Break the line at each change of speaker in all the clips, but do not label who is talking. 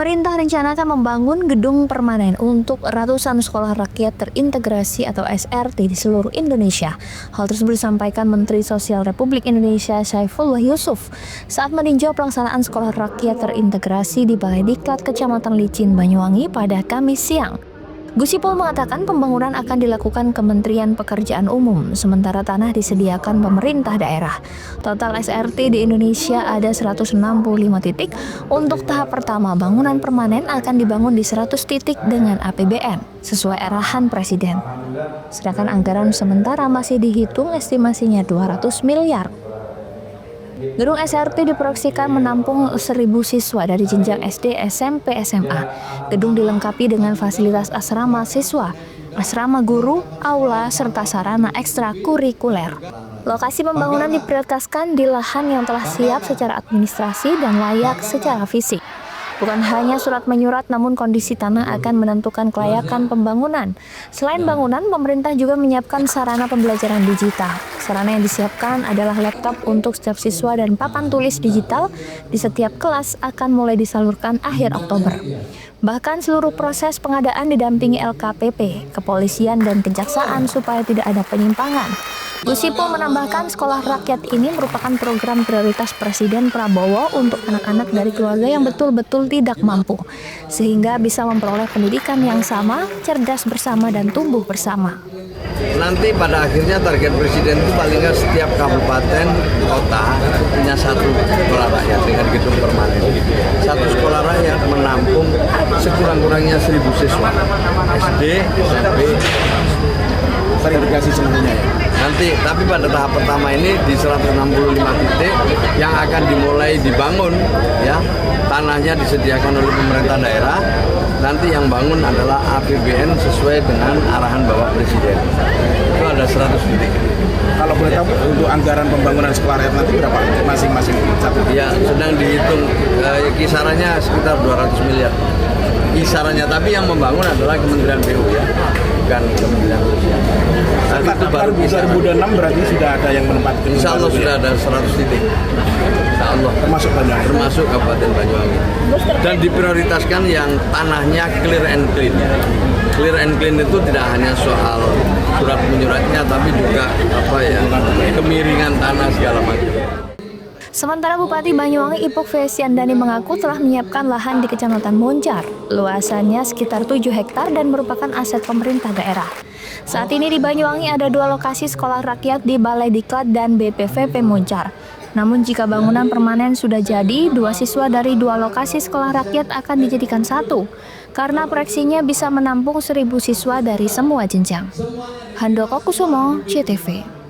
Pemerintah rencanakan membangun gedung permanen untuk ratusan sekolah rakyat terintegrasi atau SRT di seluruh Indonesia. Hal tersebut disampaikan Menteri Sosial Republik Indonesia Saifullah Yusuf saat meninjau pelaksanaan sekolah rakyat terintegrasi di Balai Diklat Kecamatan Licin, Banyuwangi pada Kamis siang. Gus Ipul mengatakan pembangunan akan dilakukan Kementerian Pekerjaan Umum, sementara tanah disediakan pemerintah daerah. Total SRT di Indonesia ada 165 titik. Untuk tahap pertama, bangunan permanen akan dibangun di 100 titik dengan APBN, sesuai arahan Presiden. Sedangkan anggaran sementara masih dihitung estimasinya 200 miliar. Gedung SRT diproyeksikan menampung 1.000 siswa dari jenjang SD, SMP, SMA. Gedung dilengkapi dengan fasilitas asrama siswa, asrama guru, aula, serta sarana ekstrakurikuler. Lokasi pembangunan diprioritaskan di lahan yang telah siap secara administrasi dan layak secara fisik. Bukan hanya surat menyurat, namun kondisi tanah akan menentukan kelayakan pembangunan. Selain bangunan, pemerintah juga menyiapkan sarana pembelajaran digital. Sarana yang disiapkan adalah laptop untuk setiap siswa dan papan tulis digital di setiap kelas akan mulai disalurkan akhir Oktober. Bahkan seluruh proses pengadaan didampingi LKPP, kepolisian, dan kejaksaan supaya tidak ada penyimpangan. Gus Ipul menambahkan sekolah rakyat ini merupakan program prioritas Presiden Prabowo untuk anak-anak dari keluarga yang betul-betul tidak mampu, sehingga bisa memperoleh pendidikan yang sama, cerdas bersama, dan tumbuh bersama.
Nanti pada akhirnya target Presiden itu paling nggak setiap kabupaten kota itu punya satu sekolah rakyat dengan gedung permanen. Satu sekolah rakyat menampung sekurang-kurangnya 1.000 siswa SD, SMP, terintegrasi semuanya ya. Nanti, tapi pada tahap pertama ini di 165 titik yang akan dimulai dibangun, ya, tanahnya disediakan oleh pemerintah daerah. Nanti yang bangun adalah APBN sesuai dengan arahan Bapak Presiden. Itu ada 100 titik.
Kalau boleh tahu untuk anggaran pembangunan sekolah rakyat nanti berapa masing-masing satu?
Ya, sedang dihitung kisarannya sekitar 200 miliar. Kisarannya, tapi yang membangun adalah Kementerian PU ya, bukan Kementerian Sosial. Nanti itu baru 2006
berarti sudah ada yang menempatkan.
Insya Allah sudah ada 100 titik. Insya Allah.
Termasuk Banyuwangi.
Termasuk Kabupaten Banyuwangi. Dan diprioritaskan yang tanahnya clear and clean. Clear and clean itu tidak hanya soal surat menyuratnya, tapi juga kemiringan tanah segala macam.
Sementara Bupati Banyuwangi Ipuk Fesyandani mengaku telah menyiapkan lahan di Kecamatan Moncar. Luasannya sekitar 7 hektar dan merupakan aset pemerintah daerah. Saat ini di Banyuwangi ada 2 lokasi sekolah rakyat di Balai Diklat dan BPVP Moncar. Namun jika bangunan permanen sudah jadi, 2 siswa dari 2 lokasi sekolah rakyat akan dijadikan 1. Karena proyeksinya bisa menampung 1.000 siswa dari semua jenjang. Handoko Kusumo, CTV.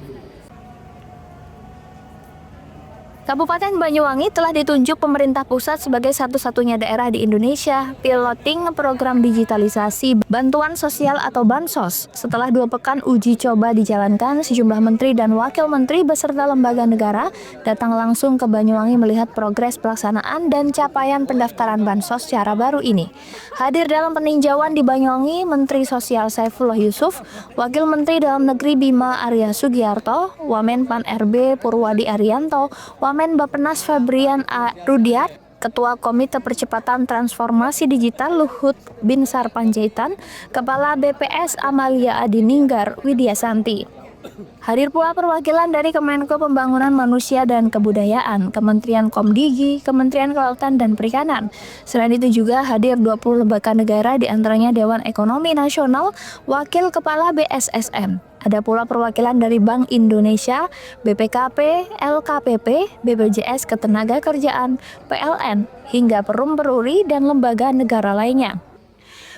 Kabupaten Banyuwangi telah ditunjuk pemerintah pusat sebagai satu-satunya daerah di Indonesia piloting program digitalisasi bantuan sosial atau Bansos. Setelah 2 pekan uji coba dijalankan, sejumlah menteri dan wakil menteri beserta lembaga negara datang langsung ke Banyuwangi melihat progres pelaksanaan dan capaian pendaftaran Bansos secara baru ini. Hadir dalam peninjauan di Banyuwangi, Menteri Sosial Saifullah Yusuf, Wakil Menteri Dalam Negeri Bima Arya Sugiarto, Wamen Pan RB Purwadi Arianto, Wamen Bappenas Febrian A. Rudiat, Ketua Komite Percepatan Transformasi Digital Luhut Binsar Panjaitan, Kepala BPS Amalia Adininggar Widyasanti. Hadir pula perwakilan dari Kemenko Pembangunan Manusia dan Kebudayaan, Kementerian Komdigi, Kementerian Kelautan dan Perikanan. Selain itu juga hadir 20 lembaga negara, diantaranya Dewan Ekonomi Nasional, Wakil Kepala BSSM. Ada pula perwakilan dari Bank Indonesia, BPKP, LKPP, BPJS Ketenagakerjaan, PLN, hingga Perum Peruri dan lembaga negara lainnya.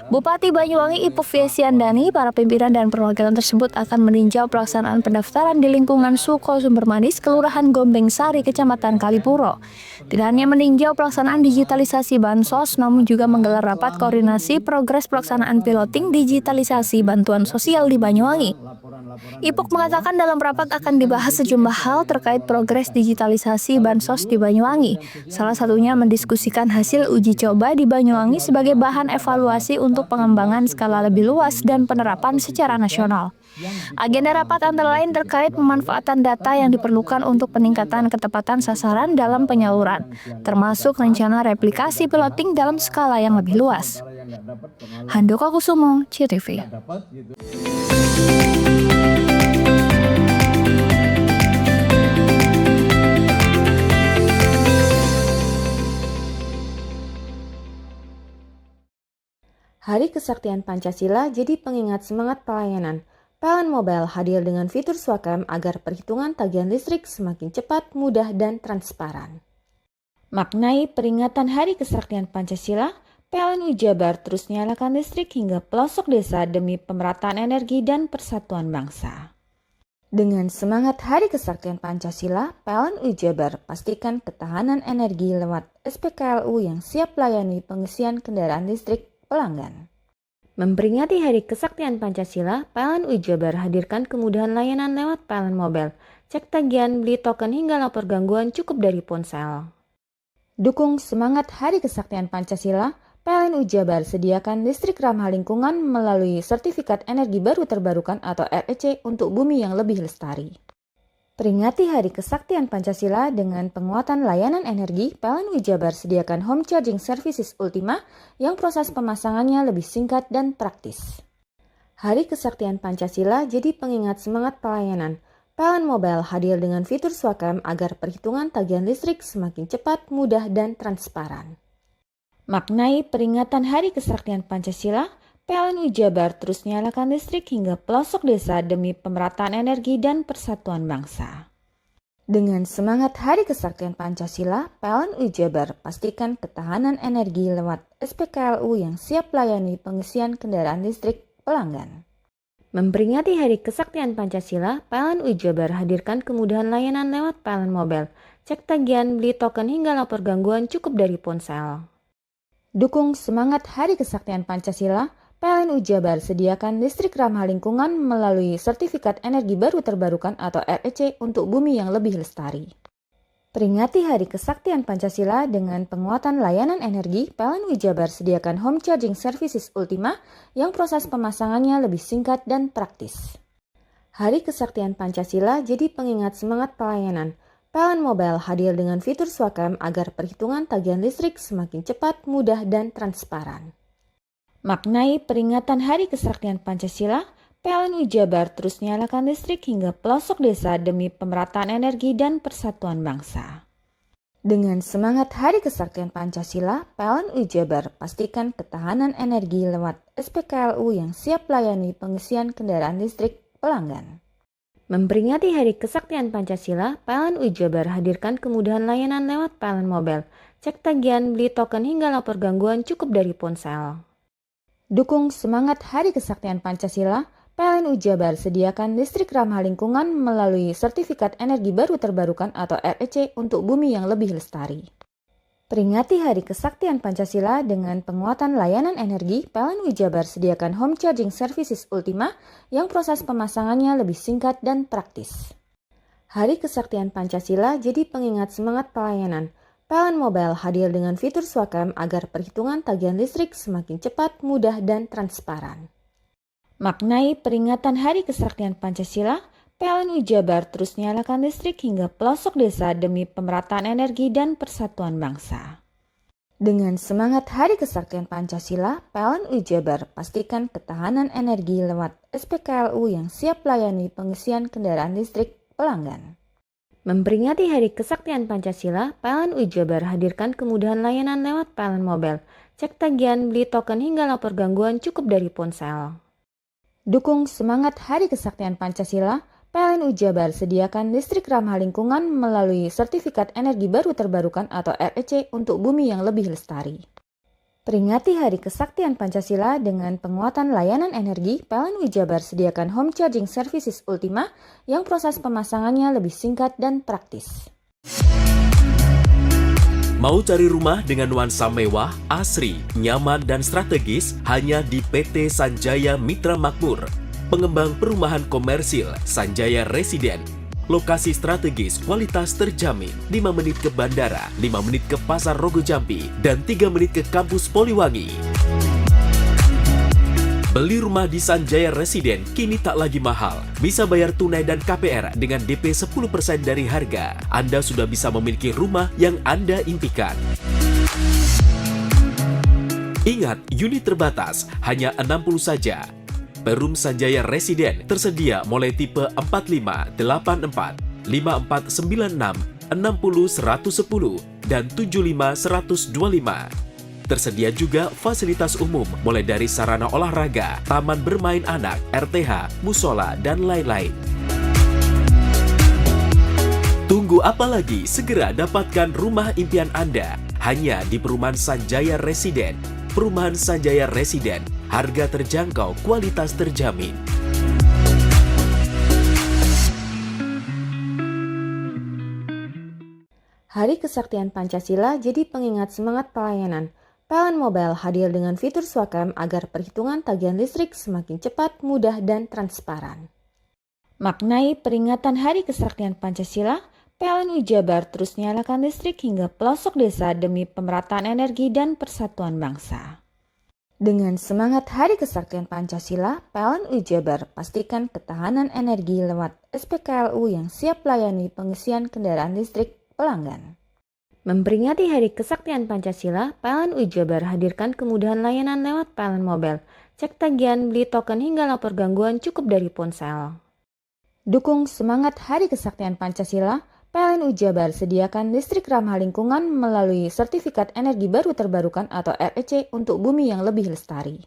Bupati Banyuwangi Ipuk Fesyandani, para pimpinan dan perwakilan tersebut akan meninjau pelaksanaan pendaftaran di lingkungan Suko Sumbermanis, Kelurahan Gombeng Sari, Kecamatan Kalipuro. Tidak hanya meninjau pelaksanaan digitalisasi Bansos, namun juga menggelar rapat koordinasi progres pelaksanaan piloting digitalisasi bantuan sosial di Banyuwangi. Ipuk mengatakan dalam rapat akan dibahas sejumlah hal terkait progres digitalisasi Bansos di Banyuwangi. Salah satunya mendiskusikan hasil uji coba di Banyuwangi sebagai bahan evaluasi untuk pengembangan skala lebih luas dan penerapan secara nasional. Agenda rapat antara lain terkait pemanfaatan data yang diperlukan untuk peningkatan ketepatan sasaran dalam penyaluran, termasuk rencana replikasi piloting dalam skala yang lebih luas. Handoko Kusumo, CTV.
Hari Kesaktian Pancasila jadi pengingat semangat pelayanan. PLN Mobile hadir dengan fitur Swakam agar perhitungan tagihan listrik semakin cepat, mudah, dan transparan. Maknai peringatan Hari Kesaktian Pancasila, PLN Jabar terus nyalakan listrik hingga pelosok desa demi pemerataan energi dan persatuan bangsa. Dengan semangat Hari Kesaktian Pancasila, PLN Jabar pastikan ketahanan energi lewat SPKLU yang siap layani pengisian kendaraan listrik pelanggan. Memperingati Hari Kesaktian Pancasila, PLN Jabar hadirkan kemudahan layanan lewat PLN Mobile. Cek tagihan, beli token hingga lapor gangguan cukup dari ponsel. Dukung semangat Hari Kesaktian Pancasila, PLN Jabar sediakan listrik ramah lingkungan melalui Sertifikat Energi Baru Terbarukan atau REC untuk bumi yang lebih lestari. Peringati Hari Kesaktian Pancasila dengan penguatan layanan energi, PLN Jabar sediakan Home Charging Services Ultima yang proses pemasangannya lebih singkat dan praktis. Hari Kesaktian Pancasila jadi pengingat semangat pelayanan. PLN Mobile hadir dengan fitur Swakam agar perhitungan tagihan listrik semakin cepat, mudah, dan transparan. Maknai peringatan Hari Kesaktian Pancasila, PLN Jabar terus nyalakan listrik hingga pelosok desa demi pemerataan energi dan persatuan bangsa. Dengan semangat Hari Kesaktian Pancasila, PLN Jabar pastikan ketahanan energi lewat SPKLU yang siap layani pengisian kendaraan listrik pelanggan. Memperingati Hari Kesaktian Pancasila, PLN Jabar hadirkan kemudahan layanan lewat PLN Mobile. Cek tagihan, beli token hingga lapor gangguan cukup dari ponsel. Dukung semangat Hari Kesaktian Pancasila, PLN Jabar sediakan listrik ramah lingkungan melalui Sertifikat Energi Baru Terbarukan atau REC untuk bumi yang lebih lestari. Peringati Hari Kesaktian Pancasila dengan penguatan layanan energi, PLN Jabar sediakan Home Charging Services Ultima yang proses pemasangannya lebih singkat dan praktis. Hari Kesaktian Pancasila jadi pengingat semangat pelayanan. PLN Mobile hadir dengan fitur Swakam agar perhitungan tagihan listrik semakin cepat, mudah, dan transparan. Maknai peringatan Hari Kesaktian Pancasila, PLN Jabar terus nyalakan listrik hingga pelosok desa demi pemerataan energi dan persatuan bangsa. Dengan semangat Hari Kesaktian Pancasila, PLN Jabar pastikan ketahanan energi lewat SPKLU yang siap layani pengisian kendaraan listrik pelanggan. Memperingati Hari Kesaktian Pancasila, PLN Jabar hadirkan kemudahan layanan lewat PLN Mobile. Cek tagihan, beli token hingga lapor gangguan cukup dari ponsel. Dukung semangat Hari Kesaktian Pancasila, PLN Jabar sediakan listrik ramah lingkungan melalui Sertifikat Energi Baru Terbarukan atau REC untuk bumi yang lebih lestari. Peringati Hari Kesaktian Pancasila dengan penguatan layanan energi, PLN Jabar sediakan Home Charging Services Ultima yang proses pemasangannya lebih singkat dan praktis. Hari Kesaktian Pancasila jadi pengingat semangat pelayanan. PLN Mobile hadir dengan fitur Swakam agar perhitungan tagihan listrik semakin cepat, mudah, dan transparan. Maknai peringatan Hari Kesaktian Pancasila, PLN Jabar terus nyalakan listrik hingga pelosok desa demi pemerataan energi dan persatuan bangsa. Dengan semangat Hari Kesaktian Pancasila, PLN Jabar pastikan ketahanan energi lewat SPKLU yang siap layani pengisian kendaraan listrik pelanggan. Memperingati Hari Kesaktian Pancasila, PLN Jabar hadirkan kemudahan layanan lewat PLN Mobile. Cek tagihan, beli token hingga lapor gangguan cukup dari ponsel. Dukung semangat Hari Kesaktian Pancasila, PLN Jabar sediakan listrik ramah lingkungan melalui Sertifikat Energi Baru Terbarukan atau REC untuk bumi yang lebih lestari. Peringati Hari Kesaktian Pancasila dengan penguatan layanan energi, PLN Jabar sediakan Home Charging Services Ultima yang proses pemasangannya lebih singkat dan praktis.
Mau cari rumah dengan nuansa mewah, asri, nyaman, dan strategis hanya di PT Sanjaya Mitra Makmur. Pengembang perumahan komersil Sanjaya Residen. Lokasi strategis, kualitas terjamin. 5 menit ke bandara, 5 menit ke Pasar Rogo Jambi, dan 3 menit ke kampus Poliwangi. Beli rumah di Sanjaya Residen kini tak lagi mahal. Bisa bayar tunai dan KPR dengan DP 10% dari harga. Anda sudah bisa memiliki rumah yang Anda impikan. Ingat, unit terbatas, hanya 60 saja. Perum Sanjaya Residen tersedia mulai tipe 45, 84, 5496, 60 110, dan 75 125. Tersedia juga fasilitas umum mulai dari sarana olahraga, taman bermain anak, RTH, musola, dan lain-lain. Tunggu apa lagi? Segera dapatkan rumah impian Anda hanya di Perumahan Sanjaya Residen. Perumahan Sanjaya Residen, harga terjangkau, kualitas terjamin.
Hari Kesaktian Pancasila jadi pengingat semangat pelayanan. PLN Mobile hadir dengan fitur Swakam agar perhitungan tagihan listrik semakin cepat, mudah, dan transparan. Maknai peringatan Hari Kesaktian Pancasila, PLN Jabar terus nyalakan listrik hingga pelosok desa demi pemerataan energi dan persatuan bangsa. Dengan semangat Hari Kesaktian Pancasila, PLN Jabar pastikan ketahanan energi lewat SPKLU yang siap layani pengisian kendaraan listrik pelanggan. Memperingati Hari Kesaktian Pancasila, PLN Jabar hadirkan kemudahan layanan lewat PLN Mobile. Cek tagihan, beli token hingga lapor gangguan cukup dari ponsel. Dukung semangat Hari Kesaktian Pancasila, PLN Jabar sediakan listrik ramah lingkungan melalui Sertifikat Energi Baru Terbarukan atau REC untuk bumi yang lebih lestari.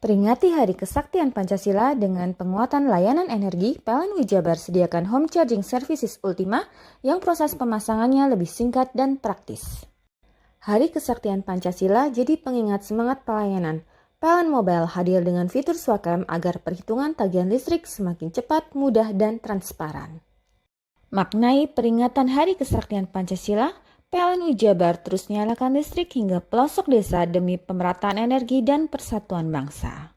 Peringati Hari Kesaktian Pancasila dengan penguatan layanan energi, PLN Jabar sediakan Home Charging Services Ultima yang proses pemasangannya lebih singkat dan praktis. Hari Kesaktian Pancasila jadi pengingat semangat pelayanan. PLN Mobile hadir dengan fitur Swakam agar perhitungan tagihan listrik semakin cepat, mudah, dan transparan. Maknai peringatan Hari Kesaktian Pancasila, PLN Jabar terus nyalakan listrik hingga pelosok desa demi pemerataan energi dan persatuan bangsa.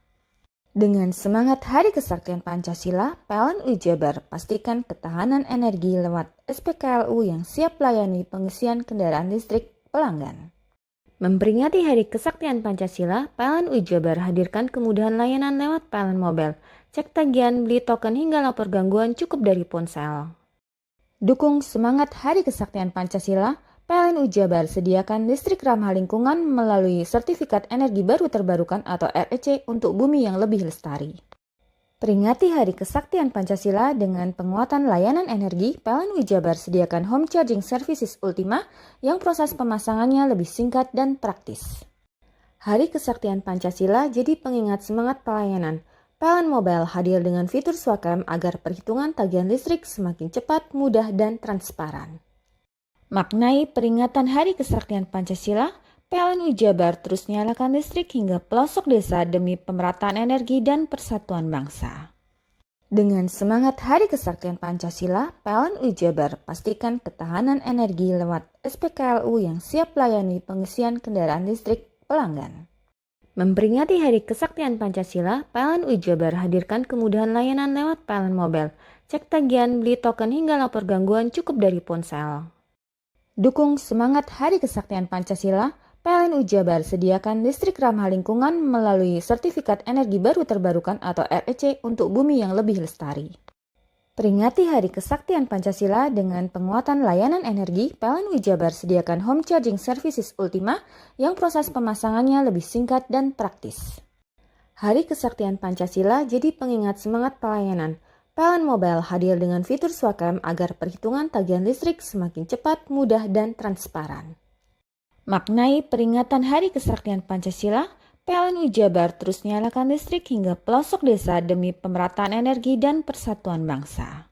Dengan semangat Hari Kesaktian Pancasila, PLN Jabar pastikan ketahanan energi lewat SPKLU yang siap layani pengisian kendaraan listrik pelanggan. Memperingati Hari Kesaktian Pancasila, PLN Jabar hadirkan kemudahan layanan lewat PLN Mobile. Cek tagihan, beli token hingga lapor gangguan cukup dari ponsel. Dukung semangat Hari Kesaktian Pancasila, PLN Jabar sediakan listrik ramah lingkungan melalui Sertifikat Energi Baru Terbarukan atau REC untuk bumi yang lebih lestari. Peringati Hari Kesaktian Pancasila dengan penguatan layanan energi, PLN Jabar sediakan Home Charging Services Ultima yang proses pemasangannya lebih singkat dan praktis. Hari Kesaktian Pancasila jadi pengingat semangat pelayanan. PLN Mobile hadir dengan fitur Swakam agar perhitungan tagihan listrik semakin cepat, mudah, dan transparan. Maknai peringatan Hari Kesaktian Pancasila, PLN Jabar terus nyalakan listrik hingga pelosok desa demi pemerataan energi dan persatuan bangsa. Dengan semangat Hari Kesaktian Pancasila, PLN Jabar pastikan ketahanan energi lewat SPKLU yang siap layani pengisian kendaraan listrik pelanggan. Memperingati Hari Kesaktian Pancasila, PLN Jabar hadirkan kemudahan layanan lewat PLN Mobile. Cek tagihan, beli token hingga lapor gangguan cukup dari ponsel. Dukung semangat Hari Kesaktian Pancasila, PLN Jabar sediakan listrik ramah lingkungan melalui Sertifikat Energi Baru Terbarukan atau REC untuk bumi yang lebih lestari. Peringati Hari Kesaktian Pancasila dengan penguatan layanan energi, PLN Jabar sediakan Home Charging Services Ultima yang proses pemasangannya lebih singkat dan praktis. Hari Kesaktian Pancasila jadi pengingat semangat pelayanan. PLN Mobile hadir dengan fitur Swakam agar perhitungan tagihan listrik semakin cepat, mudah, dan transparan. Maknai peringatan Hari Kesaktian Pancasila, PLN Jabar terus nyalakan listrik hingga pelosok desa demi pemerataan energi dan persatuan bangsa.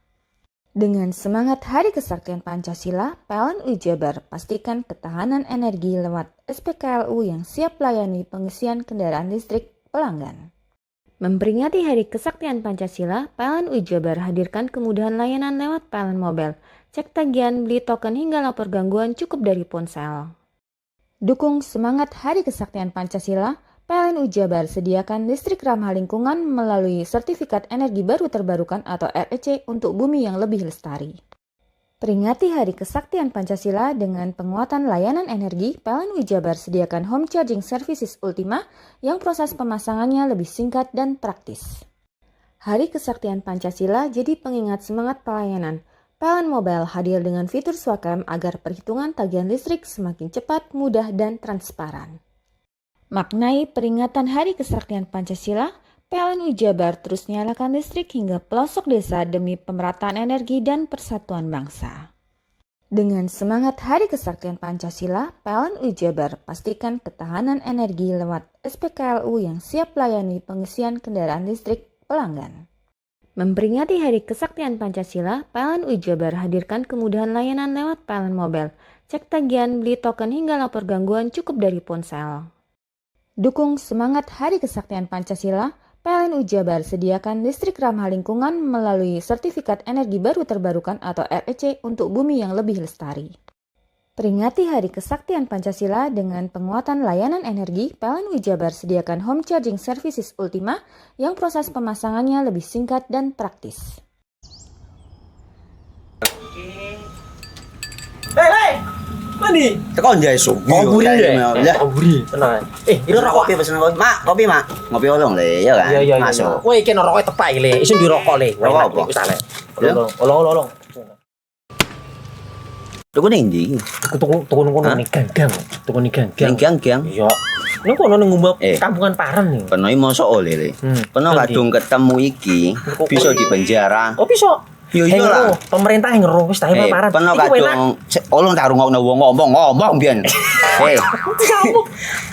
Dengan semangat Hari Kesaktian Pancasila, PLN Jabar pastikan ketahanan energi lewat SPKLU yang siap layani pengisian kendaraan listrik pelanggan. Memperingati Hari Kesaktian Pancasila, PLN Jabar hadirkan kemudahan layanan lewat PLN Mobile. Cek tagihan, beli token hingga lapor gangguan cukup dari ponsel. Dukung semangat Hari Kesaktian Pancasila, PLN Jabar sediakan listrik ramah lingkungan melalui Sertifikat Energi Baru Terbarukan atau REC untuk bumi yang lebih lestari. Peringati Hari Kesaktian Pancasila dengan penguatan layanan energi, PLN Jabar sediakan home charging services Ultima yang proses pemasangannya lebih singkat dan praktis. Hari Kesaktian Pancasila jadi pengingat semangat pelayanan. PLN Mobile hadir dengan fitur Swakam agar perhitungan tagihan listrik semakin cepat, mudah, dan transparan. Maknai peringatan Hari Kesaktian Pancasila, PLN Jabar terus nyalakan listrik hingga pelosok desa demi pemerataan energi dan persatuan bangsa. Dengan semangat Hari Kesaktian Pancasila, PLN Jabar pastikan ketahanan energi lewat SPKLU yang siap layani pengisian kendaraan listrik pelanggan. Memperingati Hari Kesaktian Pancasila, PLN Jabar hadirkan kemudahan layanan lewat PLN Mobile. Cek tagihan, beli token hingga lapor gangguan cukup dari ponsel. Dukung semangat Hari Kesaktian Pancasila, PLN Jabar sediakan listrik ramah lingkungan melalui Sertifikat Energi Baru Terbarukan atau REC untuk bumi yang lebih lestari. Peringati Hari Kesaktian Pancasila dengan penguatan layanan energi, PLN Jabar sediakan home charging services Ultima yang proses pemasangannya lebih singkat dan praktis.
Hei! Mandi.
Tekan jaya su.
Buri deh.
Ya.
Buri. Tenang. Ini rokok.
Kopi pesen kopi. Mak, kopi mak. Ngopi olong le, ya kan?
Iya.
Masuk.
Woi, iki rokok tepak le. Isin dirokok le.
Rokok apa?
Wis ale.
Ya.
Olong.
Tuku ning ndi?
Tuku ning ganggang. Tuku ning ganggang.
Gang-gang.
Iya. Ning kono ning ngumba
Eh.
kampungan Paren nih.
Penoi mosok oleh le. Peno
Nanti.
kadung ketemu iki bisa dipenjara.
Oh bisa.
Yo iya lah.
Pemerintah yang ngeru wis ta Paren.
Peno
Iku enak.
kadung olong tak rungokno wong ngomong biyen.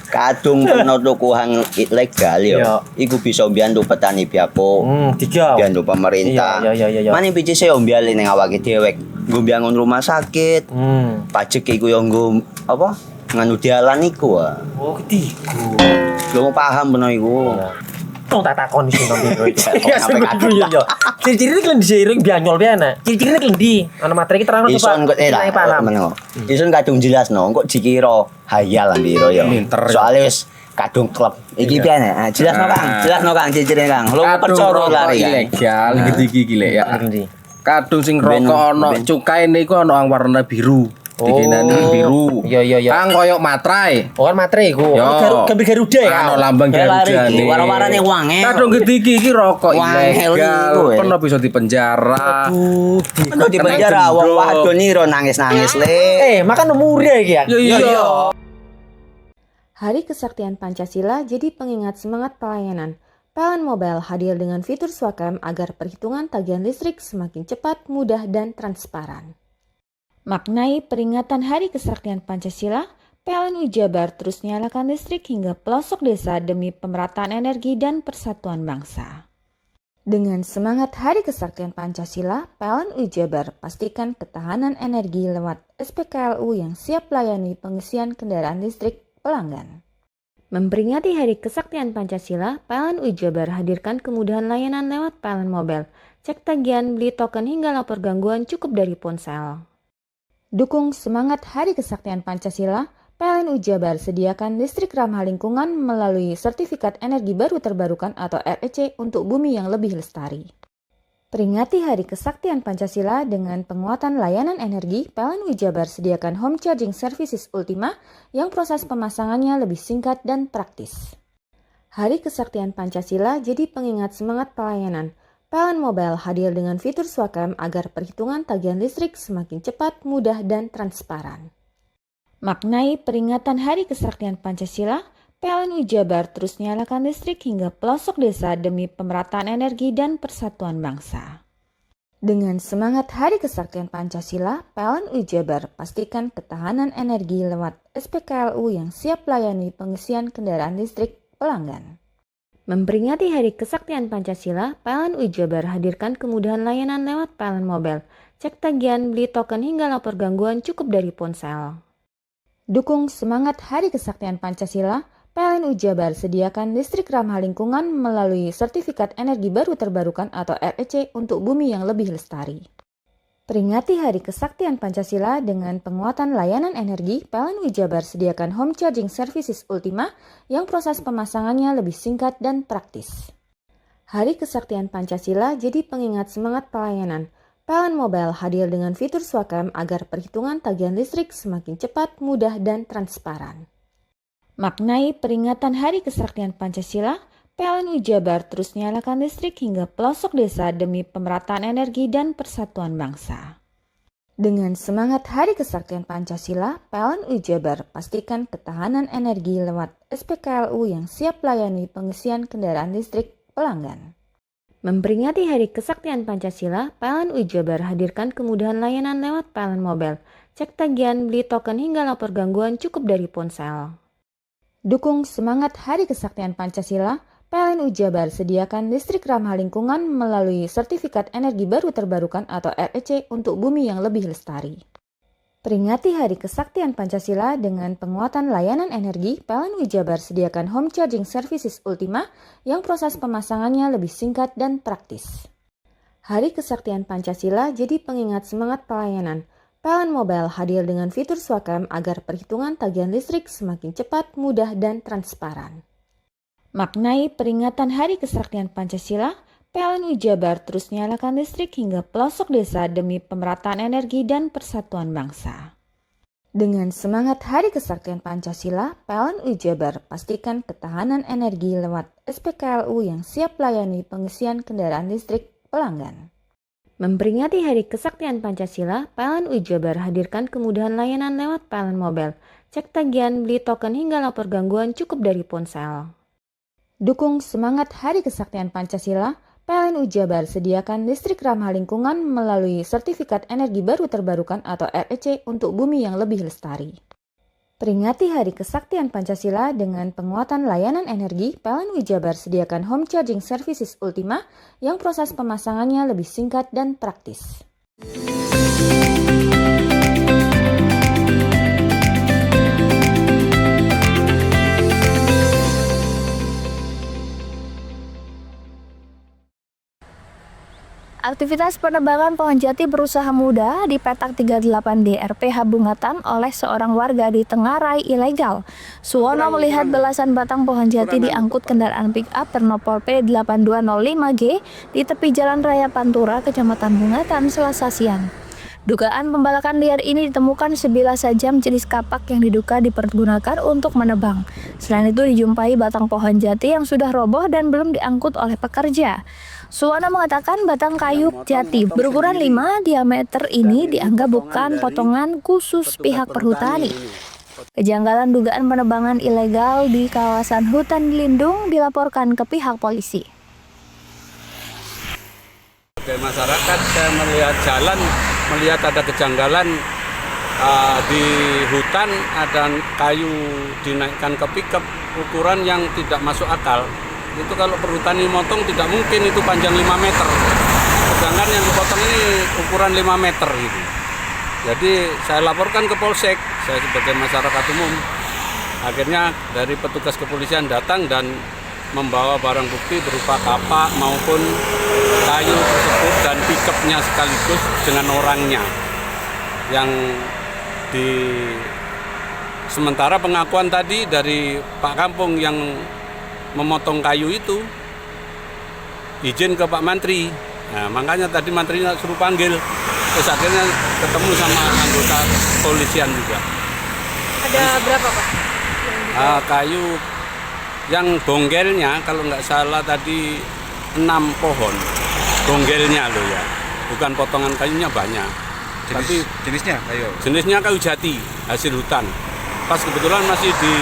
Kadung peno tuku hang ilegal
Iya.
yo. Iku bisa mbiyantu petani biako.
Tiga.
Mbiyantu pemerintah.
Iya.
Mane picise yo mbiale ning awake dhewe. Nggo mbangun rumah sakit. Pajak iku yo nggo apa? Nganu dalan iku ah.
Oh, ketiku.
Lu paham peno iku.
Tong tak takon iso nang biro iki.
Iya, sampe kadung.
Iya. Ciri-ciri iki diseiring bianyol piye ana. Ciri-ciri iki ndi? Ana materi iki terang
Ison kok
Nai paham.
meneng. Ison kadung jelasno kok dikira hayal ambiro ya. Soale wis kadung klub. Iki piye nek? Jelasno Kang, ciri-ciri Kang. Lu percaya lari kan.
ilegal gede iki lek ya.
Ndi?
Kadung sing
Ben-
rokok ono
ben-
cukae niku ono yang warna biru. Dikenani biru.
Iya.
Kang koyo matrai.
Oh kan materi iku.
Yo.
Gambar Garuda ya.
Ono lambang Garuda nih.
Wara-warane wange.
Kadung gede iki rokok
Wangel
ilegal.
iku,
Pernah bisa dipenjara.
Ono di penjara wong wadon niro nangis-nangis le.
Makan murah iki ya.
Iya.
Hari Kesaktian Pancasila jadi pengingat semangat pelayanan. PLN Mobile hadir dengan fitur Swakam agar perhitungan tagihan listrik semakin cepat, mudah, dan transparan. Maknai peringatan Hari Kesaktian Pancasila, PLN Jabar terus nyalakan listrik hingga pelosok desa demi pemerataan energi dan persatuan bangsa. Dengan semangat Hari Kesaktian Pancasila, PLN Jabar pastikan ketahanan energi lewat SPKLU yang siap layani pengisian kendaraan listrik pelanggan. Memperingati Hari Kesaktian Pancasila, PLN Jabar hadirkan kemudahan layanan lewat PLN Mobile. Cek tagihan, beli token hingga lapor gangguan cukup dari ponsel. Dukung semangat Hari Kesaktian Pancasila, PLN Jabar sediakan listrik ramah lingkungan melalui Sertifikat Energi Baru Terbarukan atau REC untuk bumi yang lebih lestari. Peringati Hari Kesaktian Pancasila dengan penguatan layanan energi, PLN Jabar sediakan home charging services Ultima yang proses pemasangannya lebih singkat dan praktis. Hari Kesaktian Pancasila jadi pengingat semangat pelayanan. PLN Mobile hadir dengan fitur Swakam agar perhitungan tagihan listrik semakin cepat, mudah, dan transparan. Maknai peringatan Hari Kesaktian Pancasila, PLN Jabar terus nyalakan listrik hingga pelosok desa demi pemerataan energi dan persatuan bangsa. Dengan semangat Hari Kesaktian Pancasila, PLN Jabar pastikan ketahanan energi lewat SPKLU yang siap layani pengisian kendaraan listrik pelanggan. Memperingati Hari Kesaktian Pancasila, PLN Jabar hadirkan kemudahan layanan lewat PLN Mobile. Cek tagihan, beli token hingga lapor gangguan cukup dari ponsel. Dukung semangat Hari Kesaktian Pancasila, PLN Jabar sediakan listrik ramah lingkungan melalui Sertifikat Energi Baru Terbarukan atau REC untuk bumi yang lebih lestari. Peringati Hari Kesaktian Pancasila dengan penguatan layanan energi, PLN Jabar sediakan home charging services Ultima yang proses pemasangannya lebih singkat dan praktis. Hari Kesaktian Pancasila jadi pengingat semangat pelayanan. PLN Mobile hadir dengan fitur Swakam agar perhitungan tagihan listrik semakin cepat, mudah, dan transparan. Maknai peringatan Hari Kesaktian Pancasila, PLN Jabar terus nyalakan listrik hingga pelosok desa demi pemerataan energi dan persatuan bangsa. Dengan semangat Hari Kesaktian Pancasila, PLN Jabar pastikan ketahanan energi lewat SPKLU yang siap layani pengisian kendaraan listrik pelanggan. Memperingati Hari Kesaktian Pancasila, PLN Jabar hadirkan kemudahan layanan lewat PLN Mobile. Cek tagihan, beli token hingga lapor gangguan cukup dari ponsel. Dukung semangat Hari Kesaktian Pancasila, PLN Jabar sediakan listrik ramah lingkungan melalui Sertifikat Energi Baru Terbarukan atau REC untuk bumi yang lebih lestari. Peringati Hari Kesaktian Pancasila dengan penguatan layanan energi, PLN Jabar sediakan Home Charging Services Ultima yang proses pemasangannya lebih singkat dan praktis. Hari Kesaktian Pancasila jadi pengingat semangat pelayanan. PLN Mobile hadir dengan fitur Swakam agar perhitungan tagihan listrik semakin cepat, mudah, dan transparan. Maknai peringatan Hari Kesaktian Pancasila, PLN Jabar terus nyalakan listrik hingga pelosok desa demi pemerataan energi dan persatuan bangsa. Dengan semangat Hari Kesaktian Pancasila, PLN Jabar pastikan ketahanan energi lewat SPKLU yang siap layani pengisian kendaraan listrik pelanggan. Memperingati Hari Kesaktian Pancasila, PLN Jabar hadirkan kemudahan layanan lewat PLN Mobile. Cek tagihan, beli token hingga lapor gangguan cukup dari ponsel. Dukung semangat Hari Kesaktian Pancasila, PLN Jabar sediakan listrik ramah lingkungan melalui Sertifikat Energi Baru Terbarukan atau REC untuk bumi yang lebih lestari. Peringati Hari Kesaktian Pancasila dengan penguatan layanan energi, PLN Jabar sediakan Home Charging Services Ultima yang proses pemasangannya lebih singkat dan praktis.
Aktivitas penebangan pohon jati berusaha muda di petak 38D RPH Bungatan oleh seorang warga di Tengarai ilegal. Suwono melihat belasan batang pohon jati diangkut kendaraan pick-up bernopol P8205G di tepi Jalan Raya Pantura, Kecamatan Bungatan, Selasa siang. Dugaan pembalakan liar ini ditemukan sebilah sajam jenis kapak yang diduga dipergunakan untuk menebang. Selain itu dijumpai batang pohon jati yang sudah roboh dan belum diangkut oleh pekerja. Suwono mengatakan batang kayu jati berukuran 5 diameter ini dianggap bukan potongan khusus pihak perhutani. Kejanggalan dugaan penebangan ilegal di kawasan hutan lindung dilaporkan ke pihak polisi.
Sebagai masyarakat, saya melihat ada kejanggalan di hutan, ada kayu dinaikkan ke pickup ukuran yang tidak masuk akal. Itu kalau perhutani motong tidak mungkin itu panjang 5 meter. Sedangkan yang dipotong ini ukuran 5 meter gitu. Jadi saya laporkan ke Polsek, saya sebagai masyarakat umum. Akhirnya dari petugas kepolisian datang dan membawa barang bukti berupa kapak maupun kayu tersebut dan pick-up-nya sekaligus dengan orangnya. Yang sementara pengakuan tadi dari Pak Kampung yang memotong kayu itu izin ke Pak Mantri. Nah, makanya tadi mantrinya suruh panggil. Terus akhirnya ketemu sama anggota polisian juga.
Ada berapa, Pak?
Kayu yang bonggelnya kalau nggak salah tadi 6 pohon. Bonggelnya loh ya. Bukan potongan kayunya banyak. Jenisnya kayu jati hasil hutan. Pas kebetulan masih di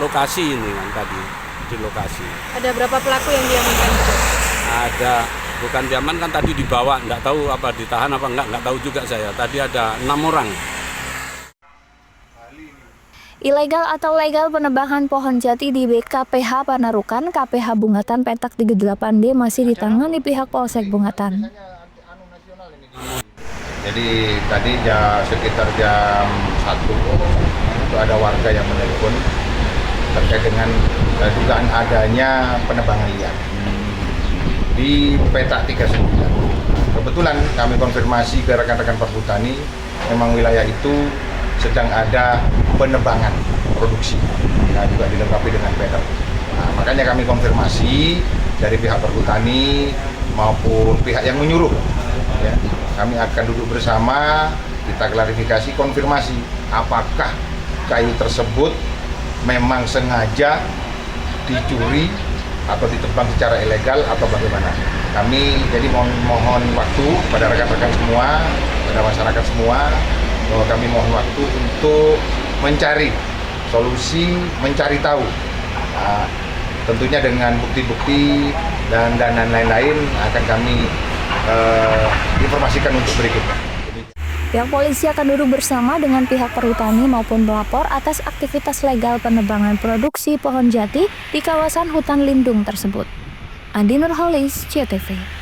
lokasi ini kan tadi. Di lokasi.
Ada berapa pelaku yang diamankan?
Ada, bukan diamankan, tadi dibawa, nggak tahu apa ditahan apa nggak tahu juga saya. Tadi ada 6 orang.
Ilegal atau legal penebangan pohon jati di BKPH Panarukan, KPH Bungatan petak 38D masih ditangani pihak Polsek Bungatan.
Jadi tadi sekitar jam 1 itu ada warga yang menelpon terkait dengan dugaan adanya penebangan liar di petak 39. Kebetulan kami konfirmasi ke rekan-rekan perhutani, memang wilayah itu sedang ada penebangan produksi, nah juga dilengkapi dengan petak. Nah, makanya kami konfirmasi dari pihak perhutani maupun pihak yang menyuruh, ya, kami akan duduk bersama, kita klarifikasi, konfirmasi apakah kayu tersebut memang sengaja dicuri atau ditebang secara ilegal atau bagaimana. Kami jadi mohon waktu kepada rekan-rekan semua, kepada masyarakat semua, bahwa kami mohon waktu untuk mencari solusi, mencari tahu. Nah, tentunya dengan bukti-bukti dan lain-lain akan kami informasikan untuk berikutnya.
Pihak polisi akan duduk bersama dengan pihak perhutani maupun pelapor atas aktivitas legal penebangan produksi pohon jati di kawasan hutan lindung tersebut. Andi Nurholis, CTV.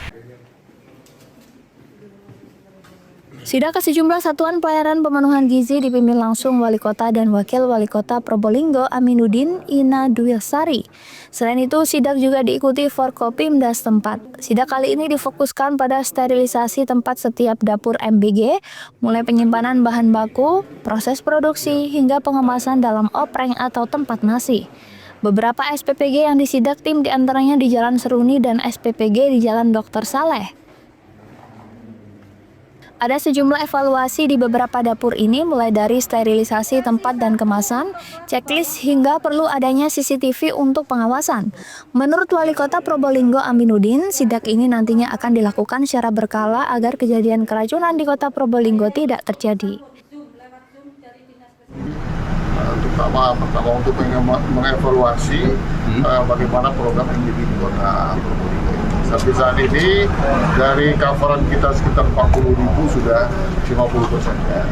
Sidak ke sejumlah satuan pelayanan pemenuhan gizi dipimpin langsung Wali Kota dan Wakil Wali Kota Probolinggo Aminuddin Ina Dwilsari. Selain itu, sidak juga diikuti Forkopimda setempat. Sidak kali ini difokuskan pada sterilisasi tempat setiap dapur MBG, mulai penyimpanan bahan baku, proses produksi, hingga pengemasan dalam opreng atau tempat nasi. Beberapa SPPG yang disidak tim diantaranya di Jalan Seruni dan SPPG di Jalan Dr. Saleh. Ada sejumlah evaluasi di beberapa dapur ini, mulai dari sterilisasi tempat dan kemasan, checklist, hingga perlu adanya CCTV untuk pengawasan. Menurut Wali Kota Probolinggo Aminuddin, sidak ini nantinya akan dilakukan secara berkala agar kejadian keracunan di Kota Probolinggo tidak terjadi.
Pertama untuk mengevaluasi bagaimana program MBG di Kota Probolinggo. Sampai saat ini dari coveran kita sekitar 40.000 sudah 50%, ya.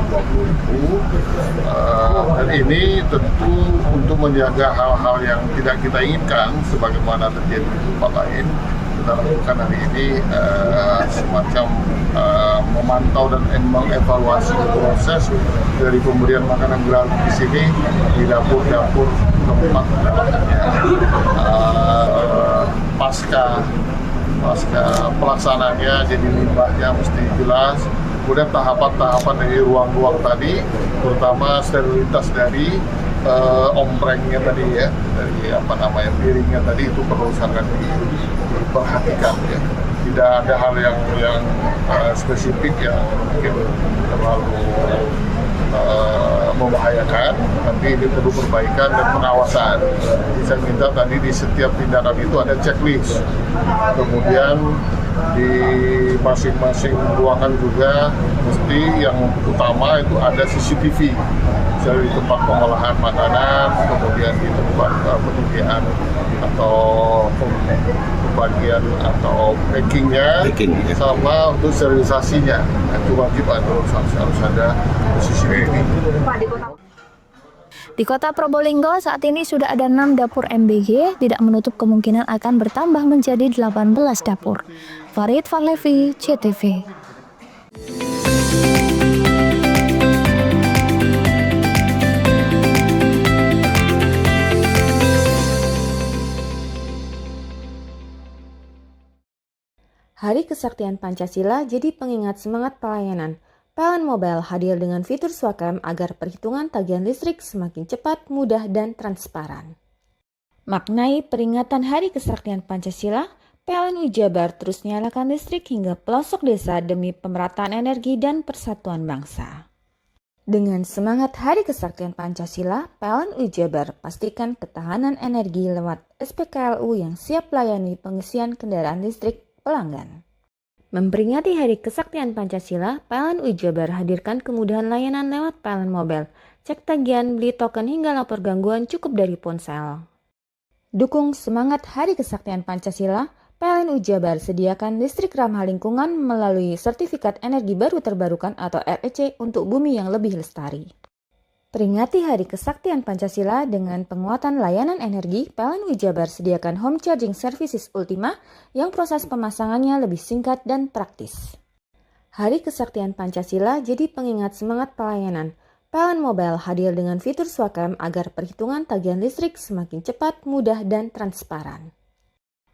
20.000. Dan ini tentu untuk menjaga hal-hal yang tidak kita inginkan sebagaimana terjadi di tempat lain. Kita lakukan hari ini semacam memantau dan mengevaluasi proses dari pemberian makanan gratis di sini di dapur-dapur tempat pasca pelaksanaannya, jadi limbahnya mesti jelas. Kemudian tahapan-tahapan dari ruang-ruang tadi, terutama sterilitas dari omprengnya tadi ya, dari piringnya tadi itu perlu sangat diperhatikan ya. Tidak ada hal yang spesifik yang mungkin terlalu membahayakan, tapi ini perlu perbaikan dan pengawasan. Saya minta tadi di setiap tindakan itu ada checklist, kemudian di masing-masing ruangan juga mesti yang utama itu ada CCTV, misalnya di tempat pengolahan makanan, kemudian di tempat penyediaan atau pembagian atau packingnya, sama untuk sterilisasinya. Itu wajib harus ada CCTV.
Di Kota Probolinggo saat ini sudah ada 6 dapur MBG, tidak menutup kemungkinan akan bertambah menjadi 18 dapur. Farid Fahlevi, CTV.
Hari Kesaktian Pancasila jadi pengingat semangat pelayanan. PLN Mobile hadir dengan fitur Swakam agar perhitungan tagihan listrik semakin cepat, mudah, dan transparan. Maknai peringatan Hari Kesaktian Pancasila, PLN Jabar terus nyalakan listrik hingga pelosok desa demi pemerataan energi dan persatuan bangsa. Dengan semangat Hari Kesaktian Pancasila, PLN Jabar pastikan ketahanan energi lewat SPKLU yang siap layani pengisian kendaraan listrik pelanggan. Memperingati Hari Kesaktian Pancasila, PLN Jabar hadirkan kemudahan layanan lewat PLN Mobile, cek tagihan, beli token hingga lapor gangguan cukup dari ponsel. Dukung semangat Hari Kesaktian Pancasila, PLN Jabar sediakan listrik ramah lingkungan melalui Sertifikat Energi Baru Terbarukan atau REC untuk bumi yang lebih lestari. Peringati Hari Kesaktian Pancasila dengan penguatan layanan energi, PLN Jabar sediakan home charging services Ultima yang proses pemasangannya lebih singkat dan praktis. Hari Kesaktian Pancasila jadi pengingat semangat pelayanan. PLN Mobile hadir dengan fitur Swakam agar perhitungan tagihan listrik semakin cepat, mudah, dan transparan.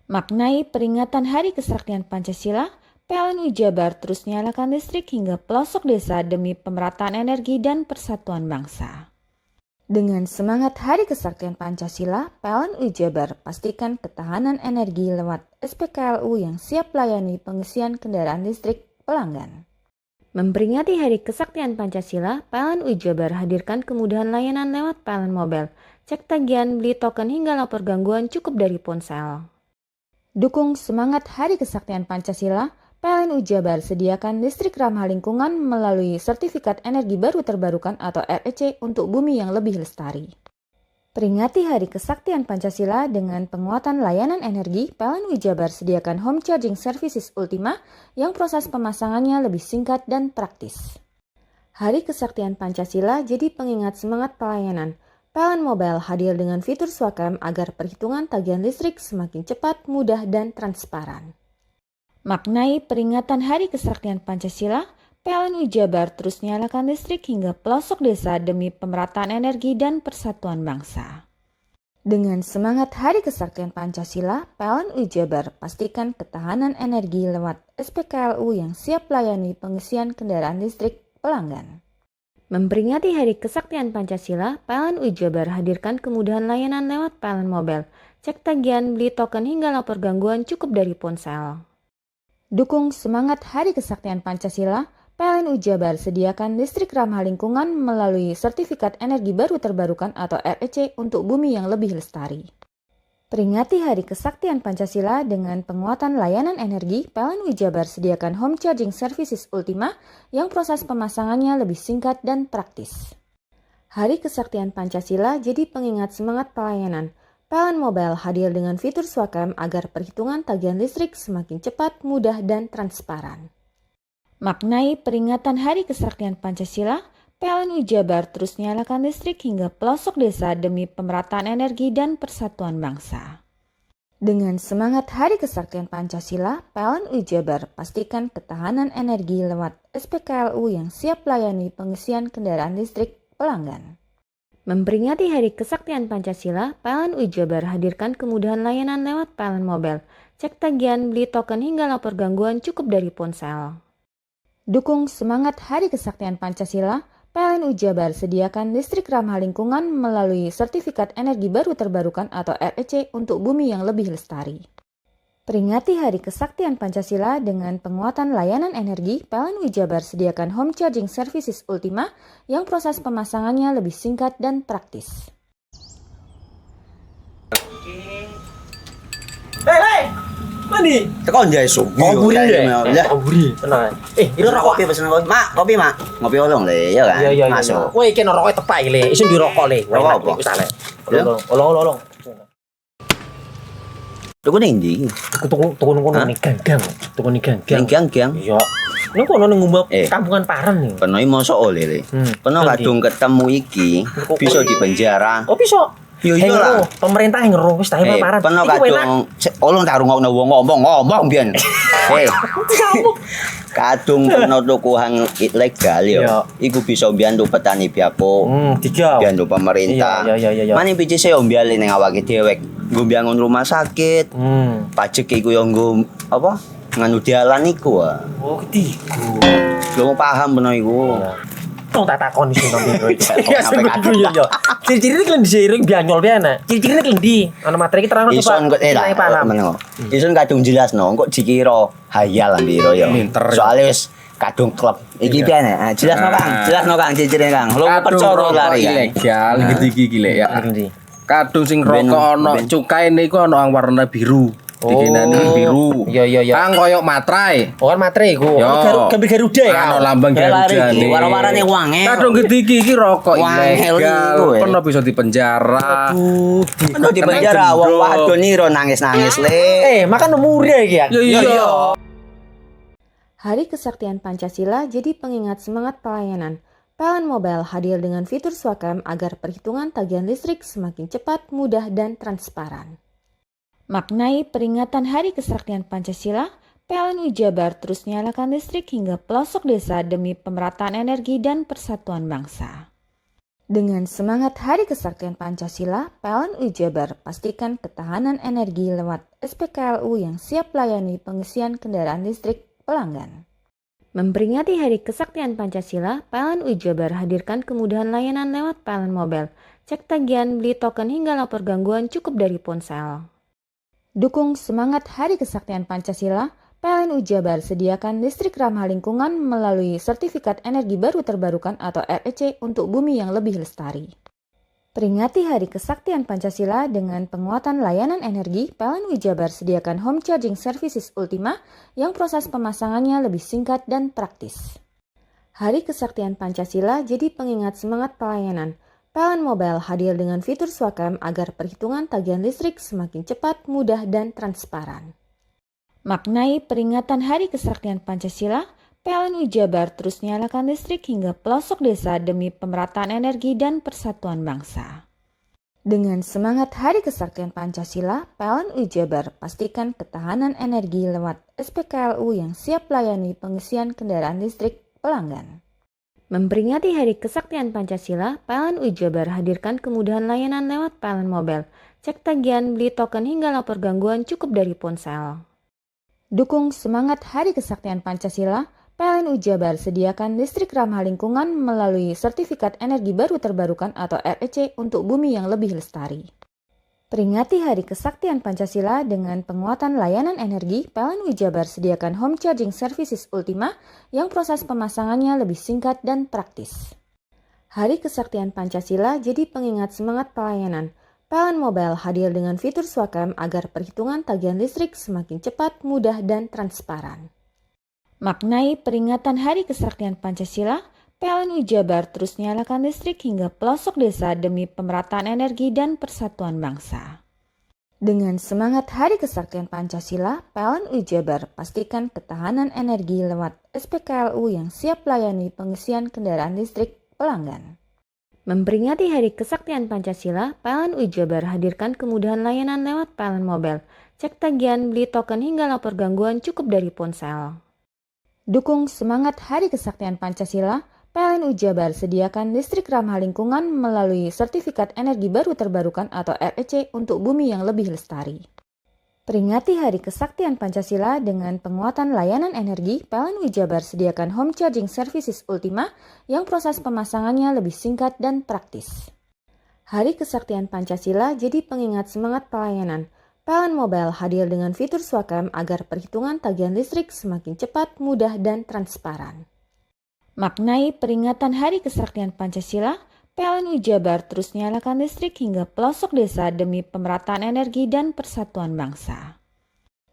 Maknai peringatan Hari Kesaktian Pancasila, PLN Jabar terus nyalakan listrik hingga pelosok desa demi pemerataan energi dan persatuan bangsa. Dengan semangat Hari Kesaktian Pancasila, PLN Jabar pastikan ketahanan energi lewat SPKLU yang siap layani pengisian kendaraan listrik pelanggan. Memperingati Hari Kesaktian Pancasila, PLN UI Jabar hadirkan kemudahan layanan lewat PLN Mobile. Cek tagihan, beli token hingga lapor gangguan cukup dari ponsel. Dukung semangat Hari Kesaktian Pancasila, PLN UI Jabar sediakan listrik ramah lingkungan melalui Sertifikat Energi Baru Terbarukan atau REC untuk bumi yang lebih lestari. Peringati Hari Kesaktian Pancasila dengan penguatan layanan energi, PLN UI Jabar sediakan Home Charging Services Ultima yang proses pemasangannya lebih singkat dan praktis. Hari Kesaktian Pancasila jadi pengingat semangat pelayanan. PLN Mobile hadir dengan fitur Swakam agar perhitungan tagihan listrik semakin cepat, mudah, dan transparan. Maknai peringatan Hari Kesaktian Pancasila, PLN UI Jabar terus nyalakan listrik hingga pelosok desa demi pemerataan energi dan persatuan bangsa. Dengan semangat Hari Kesaktian Pancasila, PLN UI Jabar pastikan ketahanan energi lewat SPKLU yang siap layani pengisian kendaraan listrik pelanggan. Memperingati Hari Kesaktian Pancasila, PLN UI Jabar hadirkan kemudahan layanan lewat PLN Mobile. Cek tagihan, beli token hingga lapor gangguan cukup dari ponsel. Dukung semangat Hari Kesaktian Pancasila, PLN UI Jabar sediakan listrik ramah lingkungan melalui Sertifikat Energi Baru Terbarukan atau REC untuk bumi yang lebih lestari. Peringati Hari Kesaktian Pancasila dengan penguatan layanan energi, PLN UI Jabar sediakan Home Charging Services Ultima yang proses pemasangannya lebih singkat dan praktis. Hari Kesaktian Pancasila jadi pengingat semangat pelayanan. PLN Mobile hadir dengan fitur Swakam agar perhitungan tagihan listrik semakin cepat, mudah, dan transparan. Maknai peringatan Hari Kesaktian Pancasila, PLN UI Jabar terus nyalakan listrik hingga pelosok desa demi pemerataan energi dan persatuan bangsa. Dengan semangat Hari Kesaktian Pancasila, PLN UI Jabar pastikan ketahanan energi lewat SPKLU yang siap layani pengisian kendaraan listrik pelanggan. Memperingati Hari Kesaktian Pancasila, PLN UI Jabar hadirkan kemudahan layanan lewat PLN Mobile. Cek tagihan, beli token hingga lapor gangguan cukup dari ponsel. Dukung semangat Hari Kesaktian Pancasila, PLN UI Jabar sediakan listrik ramah lingkungan melalui Sertifikat Energi Baru Terbarukan atau REC untuk bumi yang lebih lestari. Peringati Hari Kesaktian Pancasila dengan penguatan layanan energi, PLN UI Jabar sediakan Home Charging Services Ultima yang proses pemasangannya lebih singkat dan praktis.
Hei, mandi.
Tekan jaya su.
Buri ya. Buri, tenang. Ini rokok.
Kopi pesen kopi. Mak, kopi mak. Ngopi olong le, ya kan?
Iya.
Masuk.
Woi, iki rokok tepak le. Isin dirokok le.
Rokok apa?
Wis ale. Olong.
Tuku ning ndi?
Tuku ngono ning gang. Tuku ning gang.
Gang.
Iya. Ning kono ning ngumba kampungan Paren nih.
Peno mosok oleh le. Peno kadung ketemu iki bisa dipenjara.
Oh, bisa.
Yo iya lah.
Pemerintah yang ngeru wis ta Paren.
Peno kadung olong tak rungokno wong ngomong biyen. Kadung peno tuku hang ilegal yo. Iku bisa mbiyantu petani biapo. Mbiyantu pemerintah.
Iya.
Mane picise yo mbiale ning awake dhewek. Nggo mbiangun rumah sakit. Pajak iku yo nggo apa? Nganu dalan iku.
Oh, ketiku.
Lu paham peno iku.
Tong tak takon iso nang biro iki. Iya. Ciri-ciri iki diseiring bianyol piye Ciri-ciri iki ndi? Ana materi iki terang coba.
Ison kok meneng. Ison kadung jelasno, kok dikira hayal biro yo. Soale wis kadung klub. Iki piye jelasno Kang ciri-cirine Kang. Lu percaya lari
ilegal iki lek ya. Kadung sing rokok ana cukae niku ana warna biru. Dikenani biru.
Iya.
Kang koyo matrai.
Oh, kan matrai iku. Gambar Garuda ya.
Ana lambang Garuda.
Warna-warnane wange.
Kadung gede iki rokok ilegal. Pernah bisa dipenjara.
Pernah dipenjara wong wadon iro nangis-nangis le.
Makan murah iki ya.
Iya.
Hari Kesaktian Pancasila jadi pengingat semangat pelayanan. PLN Mobile hadir dengan fitur Swakam agar perhitungan tagihan listrik semakin cepat, mudah, dan transparan. Maknai peringatan Hari Kesaktian Pancasila, PLN UI Jabar terus nyalakan listrik hingga pelosok desa demi pemerataan energi dan persatuan bangsa. Dengan semangat Hari Kesaktian Pancasila, PLN UI Jabar pastikan ketahanan energi lewat SPKLU yang siap layani pengisian kendaraan listrik pelanggan. Memperingati Hari Kesaktian Pancasila, PLN UI Jabar hadirkan kemudahan layanan lewat PLN Mobile. Cek tagihan, beli token hingga lapor gangguan cukup dari ponsel. Dukung semangat Hari Kesaktian Pancasila, PLN Jabar sediakan listrik ramah lingkungan melalui Sertifikat Energi Baru Terbarukan atau REC untuk bumi yang lebih lestari. Peringati Hari Kesaktian Pancasila dengan penguatan layanan energi, PLN Jabar sediakan Home Charging Services Ultima yang proses pemasangannya lebih singkat dan praktis. Hari Kesaktian Pancasila jadi pengingat semangat pelayanan. PLN Mobile hadir dengan fitur Swakam agar perhitungan tagihan listrik semakin cepat, mudah, dan transparan. Maknai peringatan Hari Kesaktian Pancasila, PLN Jabar terus nyalakan listrik hingga pelosok desa demi pemerataan energi dan persatuan bangsa. Dengan semangat Hari Kesaktian Pancasila, PLN Jabar pastikan ketahanan energi lewat SPKLU yang siap layani pengisian kendaraan listrik pelanggan. Memperingati Hari Kesaktian Pancasila, PLN Jabar hadirkan kemudahan layanan lewat PLN Mobile, cek tagihan, beli token hingga lapor gangguan cukup dari ponsel. Dukung semangat Hari Kesaktian Pancasila, PLN Jabar sediakan listrik ramah lingkungan melalui Sertifikat Energi Baru Terbarukan atau REC untuk bumi yang lebih lestari. Peringati Hari Kesaktian Pancasila dengan penguatan layanan energi, PLN Jabar sediakan Home Charging Services Ultima yang proses pemasangannya lebih singkat dan praktis. Hari Kesaktian Pancasila jadi pengingat semangat pelayanan. PLN Mobile hadir dengan fitur Swakam agar perhitungan tagihan listrik semakin cepat, mudah, dan transparan. Maknai peringatan Hari Kesaktian Pancasila, PLN Jabar terus nyalakan listrik hingga pelosok desa demi pemerataan energi dan persatuan bangsa. Dengan semangat Hari Kesaktian Pancasila, PLN Jabar pastikan ketahanan energi lewat SPKLU yang siap layani pengisian kendaraan listrik pelanggan. Memperingati Hari Kesaktian Pancasila, PLN Jabar hadirkan kemudahan layanan lewat PLN Mobile, cek tagihan, beli token hingga lapor gangguan cukup dari ponsel. Dukung semangat Hari Kesaktian Pancasila, PLN Jabar sediakan listrik ramah lingkungan melalui Sertifikat Energi Baru Terbarukan atau REC untuk bumi yang lebih lestari. Peringati Hari Kesaktian Pancasila dengan penguatan layanan energi, PLN Jabar sediakan Home Charging Services Ultima yang proses pemasangannya lebih singkat dan praktis. Hari Kesaktian Pancasila jadi pengingat semangat pelayanan. PLN Mobile hadir dengan fitur Swakam agar perhitungan tagihan listrik semakin cepat, mudah, dan transparan. Maknai peringatan Hari Kesaktian Pancasila, PLN Jabar terus nyalakan listrik hingga pelosok desa demi pemerataan energi dan persatuan bangsa.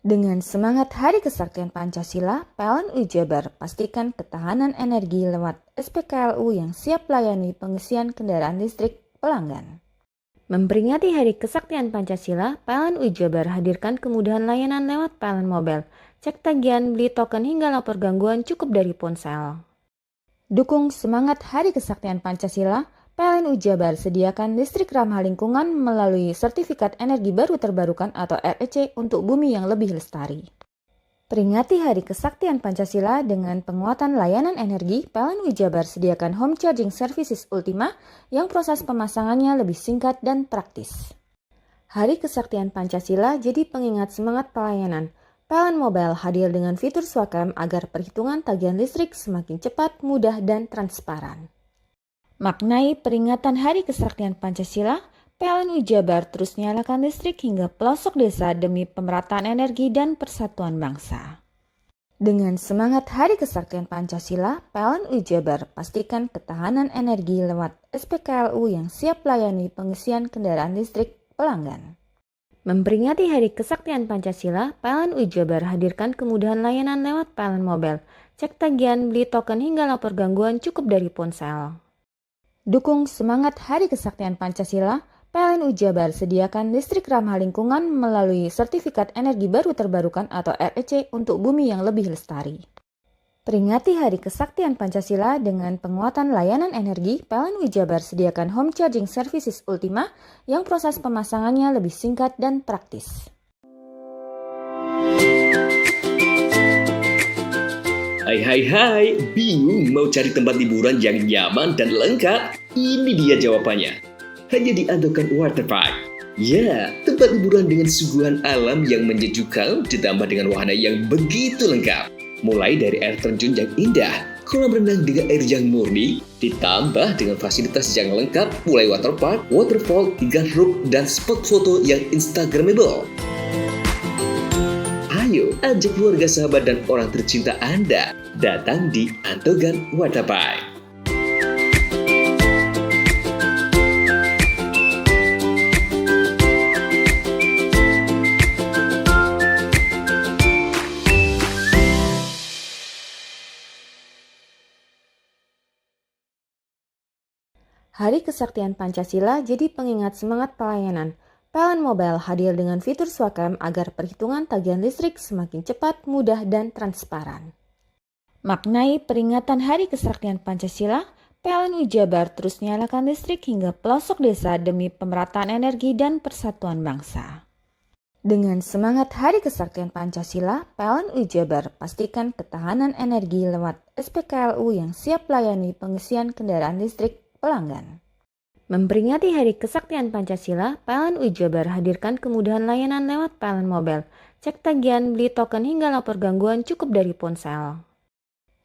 Dengan semangat Hari Kesaktian Pancasila, PLN Jabar pastikan ketahanan energi lewat SPKLU yang siap layani pengisian kendaraan listrik pelanggan. Memperingati Hari Kesaktian Pancasila, PLN Jabar hadirkan kemudahan layanan lewat PLN Mobile, cek tagihan, beli token hingga lapor gangguan cukup dari ponsel. Dukung semangat Hari Kesaktian Pancasila, PLN Jabar sediakan listrik ramah lingkungan melalui Sertifikat Energi Baru Terbarukan atau REC untuk bumi yang lebih lestari. Peringati Hari Kesaktian Pancasila dengan penguatan layanan energi, PLN Jabar sediakan Home Charging Services Ultima yang proses pemasangannya lebih singkat dan praktis. Hari Kesaktian Pancasila jadi pengingat semangat pelayanan. PLN Mobile hadir dengan fitur Swakam agar perhitungan tagihan listrik semakin cepat, mudah, dan transparan. Maknai peringatan Hari Kesaktian Pancasila, PLN Jabar terus nyalakan listrik hingga pelosok desa demi pemerataan energi dan persatuan bangsa. Dengan semangat Hari Kesaktian Pancasila, PLN Jabar pastikan ketahanan energi lewat SPKLU yang siap layani pengisian kendaraan listrik pelanggan. Memperingati Hari Kesaktian Pancasila, PLN Jabar hadirkan kemudahan layanan lewat PLN Mobile, cek tagihan, beli token hingga lapor gangguan cukup dari ponsel. Dukung semangat Hari Kesaktian Pancasila, PLN Jabar sediakan listrik ramah lingkungan melalui Sertifikat Energi Baru Terbarukan atau REC untuk bumi yang lebih lestari. Peringati Hari Kesaktian Pancasila dengan penguatan layanan energi, PLN Jabar sediakan Home Charging Services Ultima yang proses pemasangannya lebih singkat dan praktis.
Hai, bingung mau cari tempat liburan yang nyaman dan lengkap? Ini dia jawabannya. Hanya di Andokan Waterpark. Ya, tempat liburan dengan suguhan alam yang menyejukkan ditambah dengan wahana yang begitu lengkap. Mulai dari air terjun yang indah, kolam renang dengan air yang murni, ditambah dengan fasilitas yang lengkap mulai waterpark, waterfall, hingga roof dan spot foto yang instagramable. Ayo ajak keluarga, sahabat, dan orang tercinta Anda datang di Antogan Waterpark.
Hari Kesaktian Pancasila jadi pengingat semangat pelayanan. PLN Mobile hadir dengan fitur Swakam agar perhitungan tagihan listrik semakin cepat, mudah, dan transparan. Maknai peringatan Hari Kesaktian Pancasila, PLN Jabar terus nyalakan listrik hingga pelosok desa demi pemerataan energi dan persatuan bangsa. Dengan semangat Hari Kesaktian Pancasila, PLN Jabar pastikan ketahanan energi lewat SPKLU yang siap layani pengisian kendaraan listrik pelanggan. Memperingati Hari Kesaktian Pancasila, PLN Jabar hadirkan kemudahan layanan lewat PLN Mobile. Cek tagihan, beli token hingga lapor gangguan cukup dari ponsel.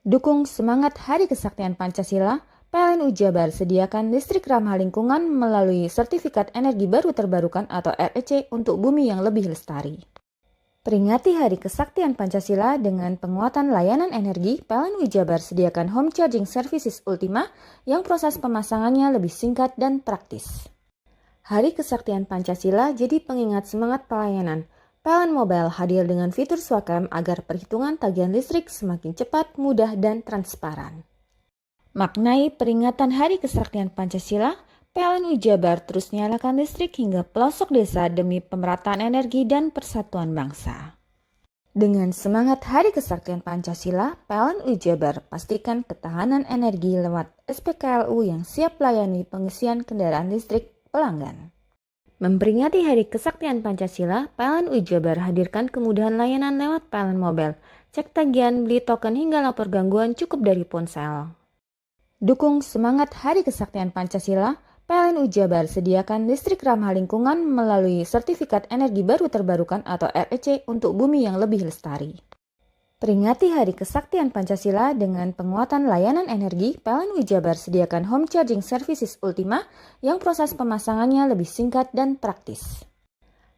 Dukung semangat Hari Kesaktian Pancasila, PLN Jabar sediakan listrik ramah lingkungan melalui Sertifikat Energi Baru Terbarukan atau REC untuk bumi yang lebih lestari. Peringati Hari Kesaktian Pancasila dengan penguatan layanan energi, PLN Jabar sediakan Home Charging Services Ultima yang proses pemasangannya lebih singkat dan praktis. Hari Kesaktian Pancasila jadi pengingat semangat pelayanan. PLN Mobile hadir dengan fitur Swakam agar perhitungan tagihan listrik semakin cepat, mudah, dan transparan. Maknai peringatan Hari Kesaktian Pancasila, PLN Jabar terus nyalakan listrik hingga pelosok desa demi pemerataan energi dan persatuan bangsa. Dengan semangat Hari Kesaktian Pancasila, PLN Jabar pastikan ketahanan energi lewat SPKLU yang siap layani pengisian kendaraan listrik pelanggan. Memperingati Hari Kesaktian Pancasila, PLN Jabar hadirkan kemudahan layanan lewat PLN Mobile. Cek tagihan, beli token hingga lapor gangguan cukup dari ponsel. Dukung semangat Hari Kesaktian Pancasila, PLN Jabar sediakan listrik ramah lingkungan melalui Sertifikat Energi Baru Terbarukan atau REC untuk bumi yang lebih lestari. Peringati Hari Kesaktian Pancasila dengan penguatan layanan energi, PLN Jabar sediakan Home Charging Services Ultima yang proses pemasangannya lebih singkat dan praktis.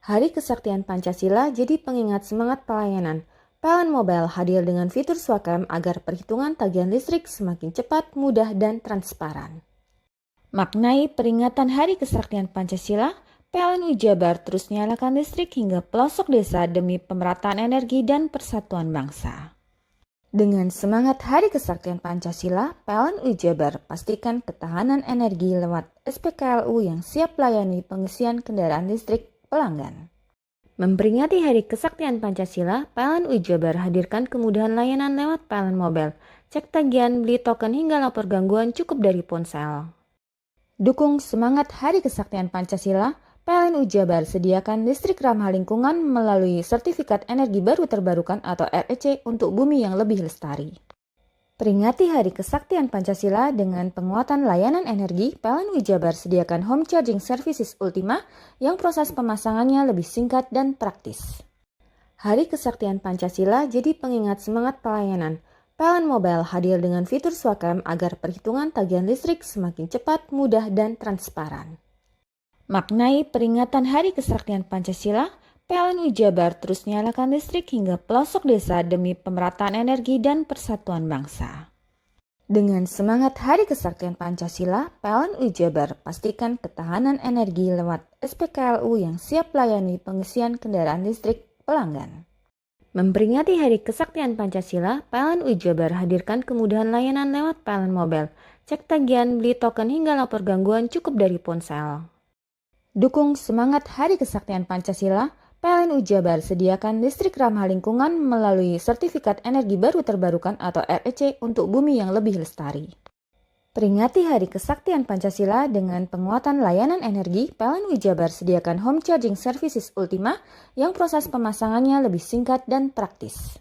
Hari Kesaktian Pancasila jadi pengingat semangat pelayanan. PLN Mobile hadir dengan fitur Swakam agar perhitungan tagihan listrik semakin cepat, mudah, dan transparan. Maknai peringatan Hari Kesaktian Pancasila, PLN Jabar terus nyalakan listrik hingga pelosok desa demi pemerataan energi dan persatuan bangsa. Dengan semangat Hari Kesaktian Pancasila, PLN Jabar pastikan ketahanan energi lewat SPKLU yang siap layani pengisian kendaraan listrik pelanggan. Memperingati Hari Kesaktian Pancasila, PLN Jabar hadirkan kemudahan layanan lewat PLN Mobile. Cek tagihan, beli token hingga lapor gangguan cukup dari ponsel. Dukung semangat Hari Kesaktian Pancasila, PLN Jabar sediakan listrik ramah lingkungan melalui Sertifikat Energi Baru Terbarukan atau REC untuk bumi yang lebih lestari. Peringati Hari Kesaktian Pancasila dengan penguatan layanan energi, PLN Jabar sediakan Home Charging Services Ultima yang proses pemasangannya lebih singkat dan praktis. Hari Kesaktian Pancasila jadi pengingat semangat pelayanan. PLN Mobile hadir dengan fitur Swakam agar perhitungan tagihan listrik semakin cepat, mudah, dan transparan. Maknai peringatan Hari Kesaktian Pancasila, PLN Jabar terus nyalakan listrik hingga pelosok desa demi pemerataan energi dan persatuan bangsa. Dengan semangat Hari Kesaktian Pancasila, PLN Jabar pastikan ketahanan energi lewat SPKLU yang siap layani pengisian kendaraan listrik pelanggan. Memperingati Hari Kesaktian Pancasila, PLN Jabar hadirkan kemudahan layanan lewat PLN Mobile. Cek tagihan, beli token hingga lapor gangguan cukup dari ponsel. Dukung semangat Hari Kesaktian Pancasila, PLN Jabar sediakan listrik ramah lingkungan melalui Sertifikat Energi Baru Terbarukan atau REC untuk bumi yang lebih lestari. Peringati Hari Kesaktian Pancasila dengan penguatan layanan energi, PLN Jabar sediakan Home Charging Services Ultima yang proses pemasangannya lebih singkat dan praktis.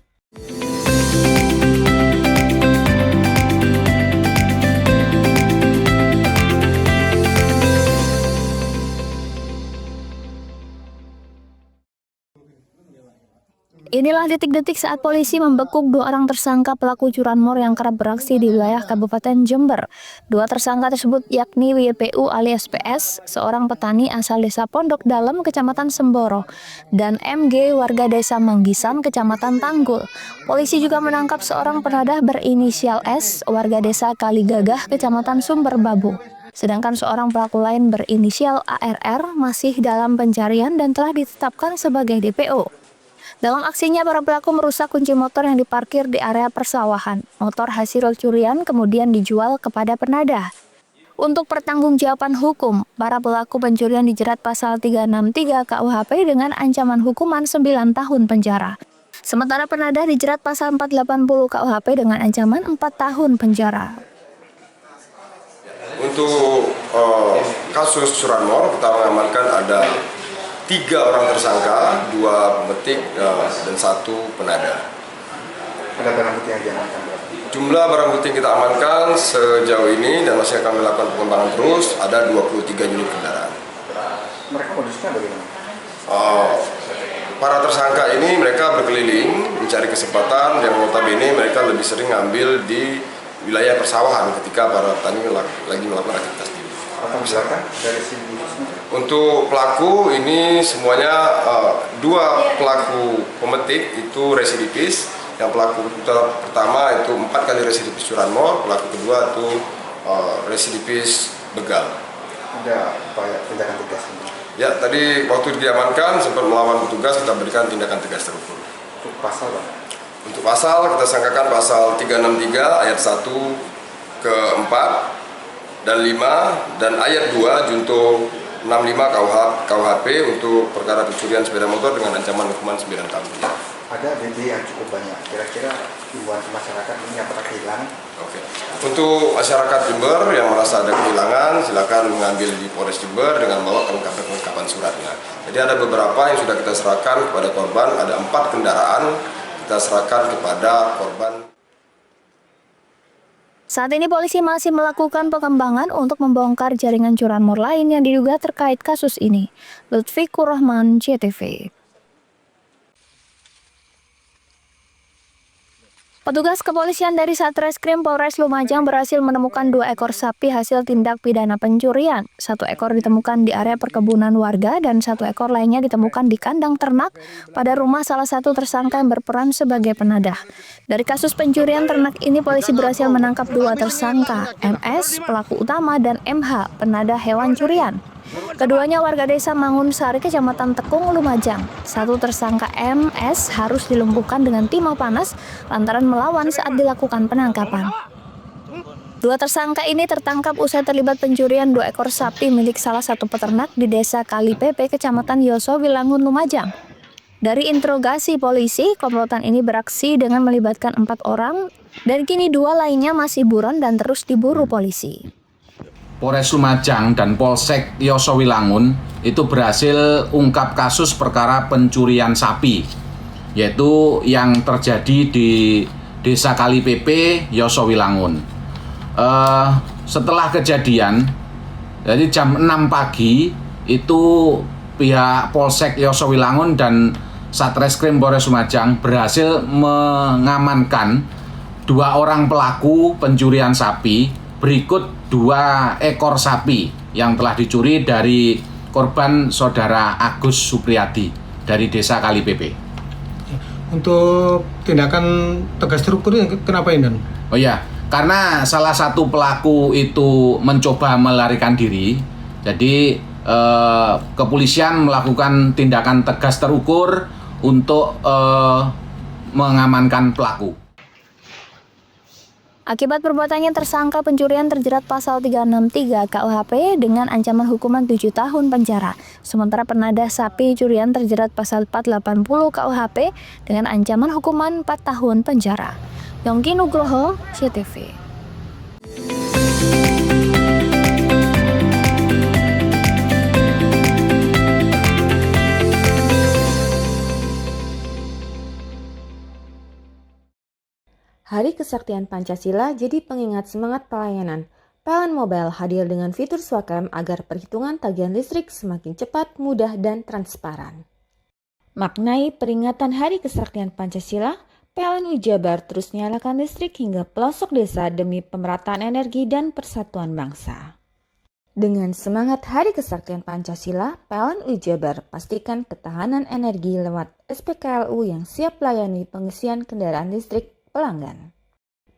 Inilah detik-detik saat polisi membekuk 2 orang tersangka pelaku curanmor yang kerap beraksi di wilayah Kabupaten Jember. 2 tersangka tersebut yakni WPU alias PS, seorang petani asal desa Pondok Dalam, Kecamatan Semboro, dan MG, warga desa Manggisan, Kecamatan Tanggul. Polisi juga menangkap seorang penadah berinisial S, warga desa Kaligagah, Kecamatan Sumber Babu. Sedangkan seorang pelaku lain berinisial ARR masih dalam pencarian dan telah ditetapkan sebagai DPO. Dalam aksinya, para pelaku merusak kunci motor yang diparkir di area persawahan. Motor hasil curian kemudian dijual kepada penadah. Untuk pertanggungjawaban hukum, para pelaku pencurian dijerat pasal 363 KUHP dengan ancaman hukuman 9 tahun penjara. Sementara penadah dijerat pasal 480 KUHP dengan ancaman 4 tahun penjara.
Untuk kasus curanmor, kita mengamankan ada 3 orang tersangka, 2 pemetik dan 1 penadah.
Ada barang bukti yang diamankan?
Jumlah barang bukti yang kita amankan sejauh ini dan masih akan melakukan pengembangan terus ada 23 unit kendaraan.
Mereka modusnya bagaimana?
Para tersangka ini mereka berkeliling mencari kesempatan yang notabene mereka lebih sering ngambil di wilayah persawahan ketika para petani lagi melakukan aktivitas di
dari sini.
Untuk pelaku ini semuanya 2 pelaku pemetik itu residivis. Yang pelaku pertama itu 4 kali residivis curanmor, pelaku kedua itu residivis begal.
Ada upaya tindakan tegas?
Ya, tadi waktu diamankan sempat melawan petugas, kita berikan tindakan tegas terukur.
Untuk pasal Pak?
Untuk pasal kita sangkakan pasal 363 ayat 1 ke 4 dan 5 dan ayat 2 junto 65 KUHP untuk perkara pencurian sepeda motor dengan ancaman hukuman 9 tahun.
Ada BB yang cukup banyak. Kira-kira himbauan masyarakat ini apakah kehilangan?
Oke. Untuk masyarakat Jember yang merasa ada kehilangan, silakan mengambil di Polres Jember dengan bawa kelengkapan suratnya. Jadi ada beberapa yang sudah kita serahkan kepada korban, ada 4 kendaraan kita serahkan kepada korban.
Saat ini polisi masih melakukan pengembangan untuk membongkar jaringan curanmor lain yang diduga terkait kasus ini. Lutfikur Rahman, CTV. Petugas kepolisian dari Satreskrim Polres Lumajang berhasil menemukan 2 ekor sapi hasil tindak pidana pencurian. 1 ekor ditemukan di area perkebunan warga dan 1 ekor lainnya ditemukan di kandang ternak pada rumah salah satu tersangka yang berperan sebagai penadah. Dari kasus pencurian ternak ini, polisi berhasil menangkap 2 tersangka, MS, pelaku utama, dan MH, penadah hewan curian. Keduanya warga desa Mangunsari, Kecamatan Tekung, Lumajang. 1 tersangka MS harus dilumpuhkan dengan timah panas lantaran melawan saat dilakukan penangkapan. 2 tersangka ini tertangkap usai terlibat pencurian 2 ekor sapi milik salah satu peternak di desa Kalipepe, Kecamatan Yosowilangun, Lumajang. Dari interogasi polisi, komplotan ini beraksi dengan melibatkan 4 orang dan kini 2 lainnya masih buron dan terus diburu polisi.
Polres Lumajang dan Polsek Yosowilangun itu berhasil ungkap kasus perkara pencurian sapi, yaitu yang terjadi di Desa Kalipepe, Yosowilangun. Setelah kejadian, jadi jam 6 pagi itu pihak Polsek Yosowilangun dan Satreskrim Polres Lumajang berhasil mengamankan 2 orang pelaku pencurian sapi. Berikut 2 ekor sapi yang telah dicuri dari korban saudara Agus Supriyadi dari Desa Kalipepe.
Untuk tindakan tegas terukur kenapa ini?
Oh ya, karena salah satu pelaku itu mencoba melarikan diri, jadi kepolisian melakukan tindakan tegas terukur untuk mengamankan pelaku.
Akibat perbuatannya, tersangka pencurian terjerat pasal 363 KUHP dengan ancaman hukuman 7 tahun penjara. Sementara penadah sapi curian terjerat pasal 480 KUHP dengan ancaman hukuman 4 tahun penjara. Yongki Nugroho, CTV.
Hari Kesaktian Pancasila jadi pengingat semangat pelayanan. PLN Mobile hadir dengan fitur Swakem agar perhitungan tagihan listrik semakin cepat, mudah, dan transparan. Maknai peringatan Hari Kesaktian Pancasila, PLN Jabar terus nyalakan listrik hingga pelosok desa demi pemerataan energi dan persatuan bangsa. Dengan semangat Hari Kesaktian Pancasila, PLN Jabar pastikan ketahanan energi lewat SPKLU yang siap layani pengisian kendaraan listrik pelanggan.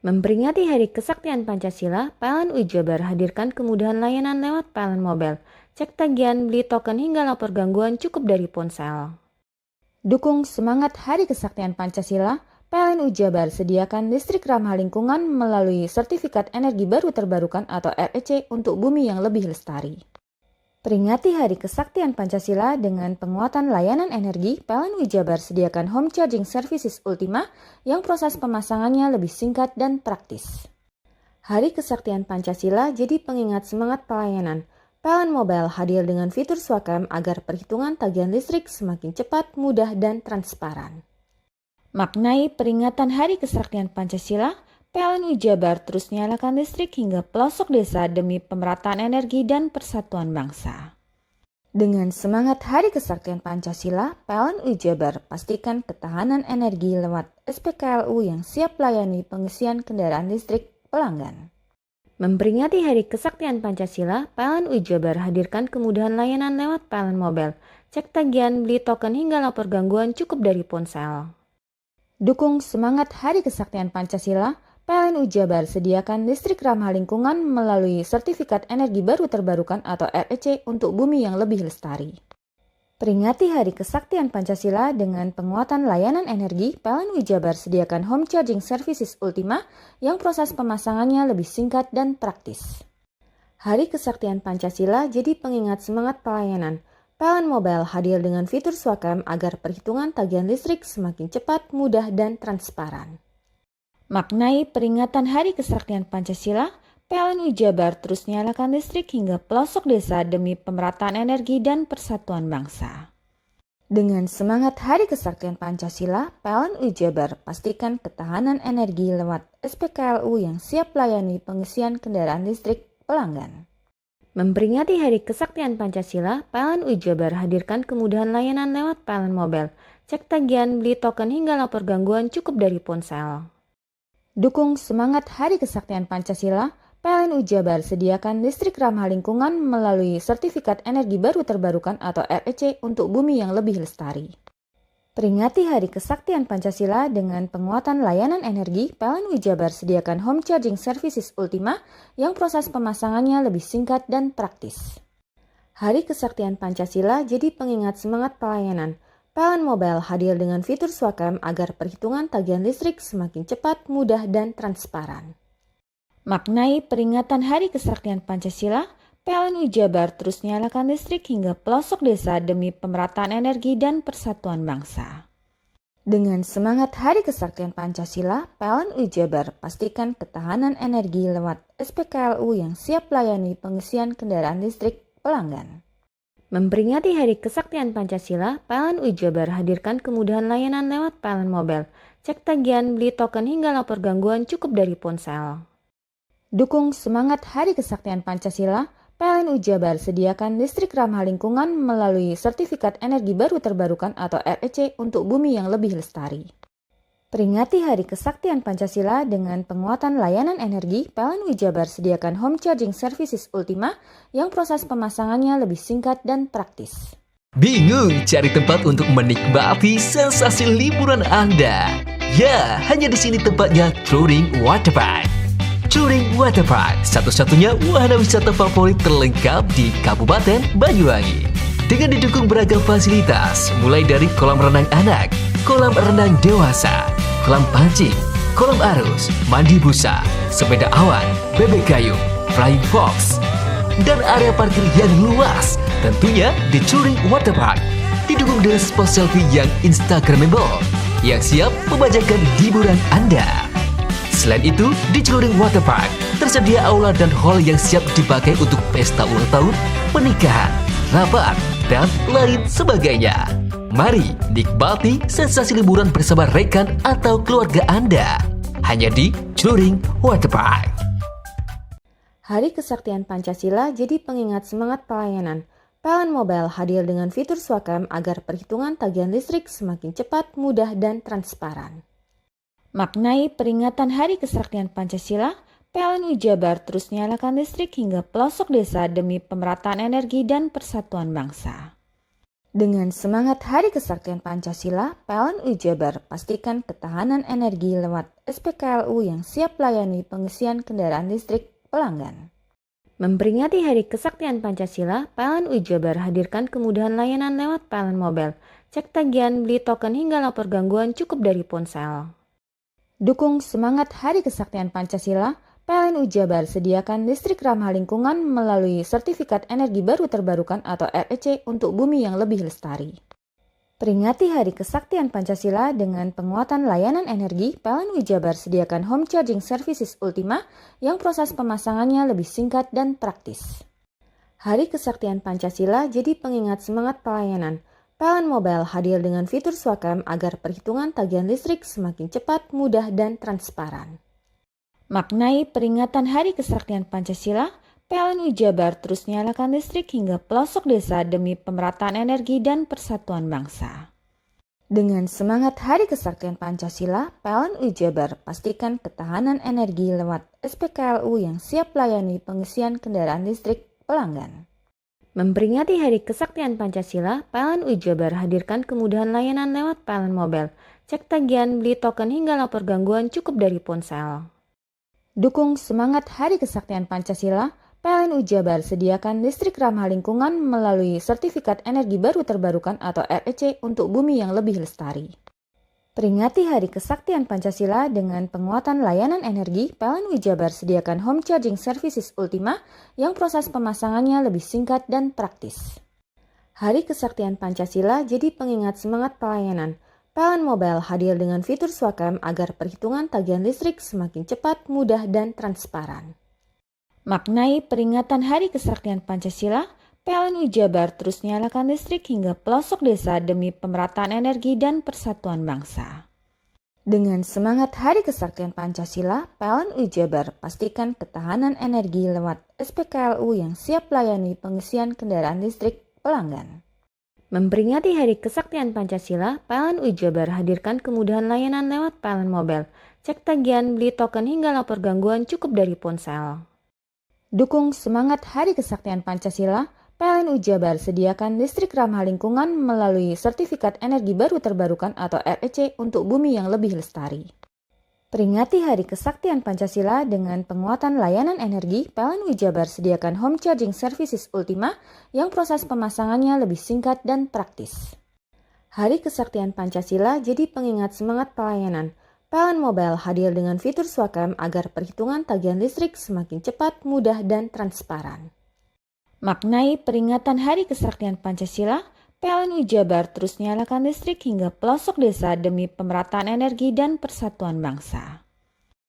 Memperingati Hari Kesaktian Pancasila, PLN Jabar hadirkan kemudahan layanan lewat PLN Mobile, cek tagihan, beli token hingga lapor gangguan cukup dari ponsel. Dukung semangat Hari Kesaktian Pancasila, PLN Jabar sediakan listrik ramah lingkungan melalui Sertifikat Energi Baru Terbarukan atau REC untuk bumi yang lebih lestari. Peringati Hari Kesaktian Pancasila dengan penguatan layanan energi, PLN Jabar sediakan Home Charging Services Ultima yang proses pemasangannya lebih singkat dan praktis. Hari Kesaktian Pancasila jadi pengingat semangat pelayanan. PLN Mobile hadir dengan fitur Swakam agar perhitungan tagihan listrik semakin cepat, mudah, dan transparan. Maknai peringatan Hari Kesaktian Pancasila, PLN Jabar terus nyalakan listrik hingga pelosok desa demi pemerataan energi dan persatuan bangsa. Dengan semangat Hari Kesaktian Pancasila, PLN Jabar pastikan ketahanan energi lewat SPKLU yang siap layani pengisian kendaraan listrik pelanggan. Memperingati Hari Kesaktian Pancasila, PLN Jabar hadirkan kemudahan layanan lewat PLN Mobile, cek tagihan, beli token hingga lapor gangguan cukup dari ponsel. Dukung semangat Hari Kesaktian Pancasila, PLN Jabar sediakan listrik ramah lingkungan melalui Sertifikat Energi Baru Terbarukan atau REC untuk bumi yang lebih lestari. Peringati Hari Kesaktian Pancasila dengan penguatan layanan energi, PLN Jabar sediakan Home Charging Services Ultima yang proses pemasangannya lebih singkat dan praktis. Hari Kesaktian Pancasila jadi pengingat semangat pelayanan. PLN Mobile hadir dengan fitur Swakam agar perhitungan tagihan listrik semakin cepat, mudah, dan transparan. Maknai peringatan Hari Kesaktian Pancasila, PLN Jabar terus nyalakan listrik hingga pelosok desa demi pemerataan energi dan persatuan bangsa. Dengan semangat Hari Kesaktian Pancasila, PLN Jabar pastikan ketahanan energi lewat SPKLU yang siap layani pengisian kendaraan listrik pelanggan. Memperingati Hari Kesaktian Pancasila, PLN Jabar hadirkan kemudahan layanan lewat PLN Mobile, cek tagihan, beli token hingga lapor gangguan cukup dari ponsel. Dukung semangat Hari Kesaktian Pancasila, PLN Jabar sediakan listrik ramah lingkungan melalui Sertifikat Energi Baru Terbarukan atau REC untuk bumi yang lebih lestari. Peringati Hari Kesaktian Pancasila dengan penguatan layanan energi, PLN Jabar sediakan Home Charging Services Ultima yang proses pemasangannya lebih singkat dan praktis. Hari Kesaktian Pancasila jadi pengingat semangat pelayanan. PLN Mobile hadir dengan fitur Swakam agar perhitungan tagihan listrik semakin cepat, mudah, dan transparan. Maknai peringatan Hari Kesaktian Pancasila, PLN Jabar terus nyalakan listrik hingga pelosok desa demi pemerataan energi dan persatuan bangsa. Dengan semangat Hari Kesaktian Pancasila, PLN Jabar pastikan ketahanan energi lewat SPKLU yang siap layani pengisian kendaraan listrik pelanggan. Memperingati Hari Kesaktian Pancasila, PLN Jabar hadirkan kemudahan layanan lewat PLN Mobile, cek tagihan, beli token hingga lapor gangguan cukup dari ponsel. Dukung semangat Hari Kesaktian Pancasila, PLN Jabar sediakan listrik ramah lingkungan melalui Sertifikat Energi Baru Terbarukan atau REC untuk bumi yang lebih lestari. Peringati Hari Kesaktian Pancasila dengan penguatan layanan energi, PLN Jabar sediakan Home Charging Services Ultima yang proses pemasangannya lebih singkat dan praktis.
Bingung cari tempat untuk menikmati sensasi liburan Anda? Ya, hanya di sini tempatnya Touring Waterpark. Touring Waterpark, satu-satunya wahana wisata favorit terlengkap di Kabupaten Banyuwangi. Dengan didukung beragam fasilitas, mulai dari kolam renang anak, kolam renang dewasa, kolam pancing, kolam arus, mandi busa, sepeda awan, bebek kayu, flying fox, dan area parkir yang luas. Tentunya di Touring Waterpark, didukung dengan spot selfie yang instagramable, yang siap membajakan hiburan Anda. Selain itu, di Touring Waterpark tersedia aula dan hall yang siap dipakai untuk pesta ulang tahun, pernikahan, rapat, dan lain sebagainya. Mari nikmati sensasi liburan bersama rekan atau keluarga Anda. Hanya di Touring Waterpark.
Hari Kesaktian Pancasila jadi pengingat semangat pelayanan. PLN Mobile hadir dengan fitur Swakam agar perhitungan tagihan listrik semakin cepat, mudah, dan transparan. Maknai peringatan Hari Kesaktian Pancasila, PLN Jabar terus nyalakan listrik hingga pelosok desa demi pemerataan energi dan persatuan bangsa. Dengan semangat Hari Kesaktian Pancasila, PLN Jabar pastikan ketahanan energi lewat SPKLU yang siap layani pengisian kendaraan listrik pelanggan. Memperingati Hari Kesaktian Pancasila, PLN Jabar hadirkan kemudahan layanan lewat PLN Mobile. Cek tagihan, beli token hingga lapor gangguan cukup dari ponsel. Dukung semangat Hari Kesaktian Pancasila, PLN Jabar sediakan listrik ramah lingkungan melalui Sertifikat Energi Baru Terbarukan atau REC untuk bumi yang lebih lestari. Peringati Hari Kesaktian Pancasila dengan penguatan layanan energi, PLN Jabar sediakan home charging services Ultima yang proses pemasangannya lebih singkat dan praktis. Hari Kesaktian Pancasila jadi pengingat semangat pelayanan. PLN Mobile hadir dengan fitur Swakam agar perhitungan tagihan listrik semakin cepat, mudah, dan transparan. Maknai peringatan Hari Kesaktian Pancasila, PLN Jabar terus nyalakan listrik hingga pelosok desa demi pemerataan energi dan persatuan bangsa. Dengan semangat Hari Kesaktian Pancasila, PLN Jabar pastikan ketahanan energi lewat SPKLU yang siap layani pengisian kendaraan listrik pelanggan. Memperingati Hari Kesaktian Pancasila, PLN Jabar hadirkan kemudahan layanan lewat PLN Mobile. Cek tagihan, beli token hingga lapor gangguan cukup dari ponsel. Dukung semangat Hari Kesaktian Pancasila, PLN Jabar sediakan listrik ramah lingkungan melalui Sertifikat Energi Baru Terbarukan atau REC untuk bumi yang lebih lestari. Peringati Hari Kesaktian Pancasila dengan penguatan layanan energi, PLN Jabar sediakan home charging services Ultima yang proses pemasangannya lebih singkat dan praktis. Hari Kesaktian Pancasila jadi pengingat semangat pelayanan. PLN Mobile hadir dengan fitur Swakam agar perhitungan tagihan listrik semakin cepat, mudah, dan transparan. Maknai peringatan Hari Kesaktian Pancasila, PLN Jabar terus nyalakan listrik hingga pelosok desa demi pemerataan energi dan persatuan bangsa. Dengan semangat Hari Kesaktian Pancasila, PLN Jabar pastikan ketahanan energi lewat SPKLU yang siap layani pengisian kendaraan listrik pelanggan. Memperingati Hari Kesaktian Pancasila, PLN Jabar hadirkan kemudahan layanan lewat PLN Mobile. Cek tagihan, beli token hingga lapor gangguan cukup dari ponsel. Dukung semangat Hari Kesaktian Pancasila, PLN Jabar sediakan listrik ramah lingkungan melalui Sertifikat Energi Baru Terbarukan atau REC untuk bumi yang lebih lestari. Peringati Hari Kesaktian Pancasila dengan penguatan layanan energi, PLN Jabar sediakan home charging services Ultima yang proses pemasangannya lebih singkat dan praktis. Hari Kesaktian Pancasila jadi pengingat semangat pelayanan. PLN Mobile hadir dengan fitur Swakam agar perhitungan tagihan listrik semakin cepat, mudah, dan transparan. Maknai peringatan Hari Kesaktian Pancasila, PLN Jabar terus nyalakan listrik hingga pelosok desa demi pemerataan energi dan persatuan bangsa.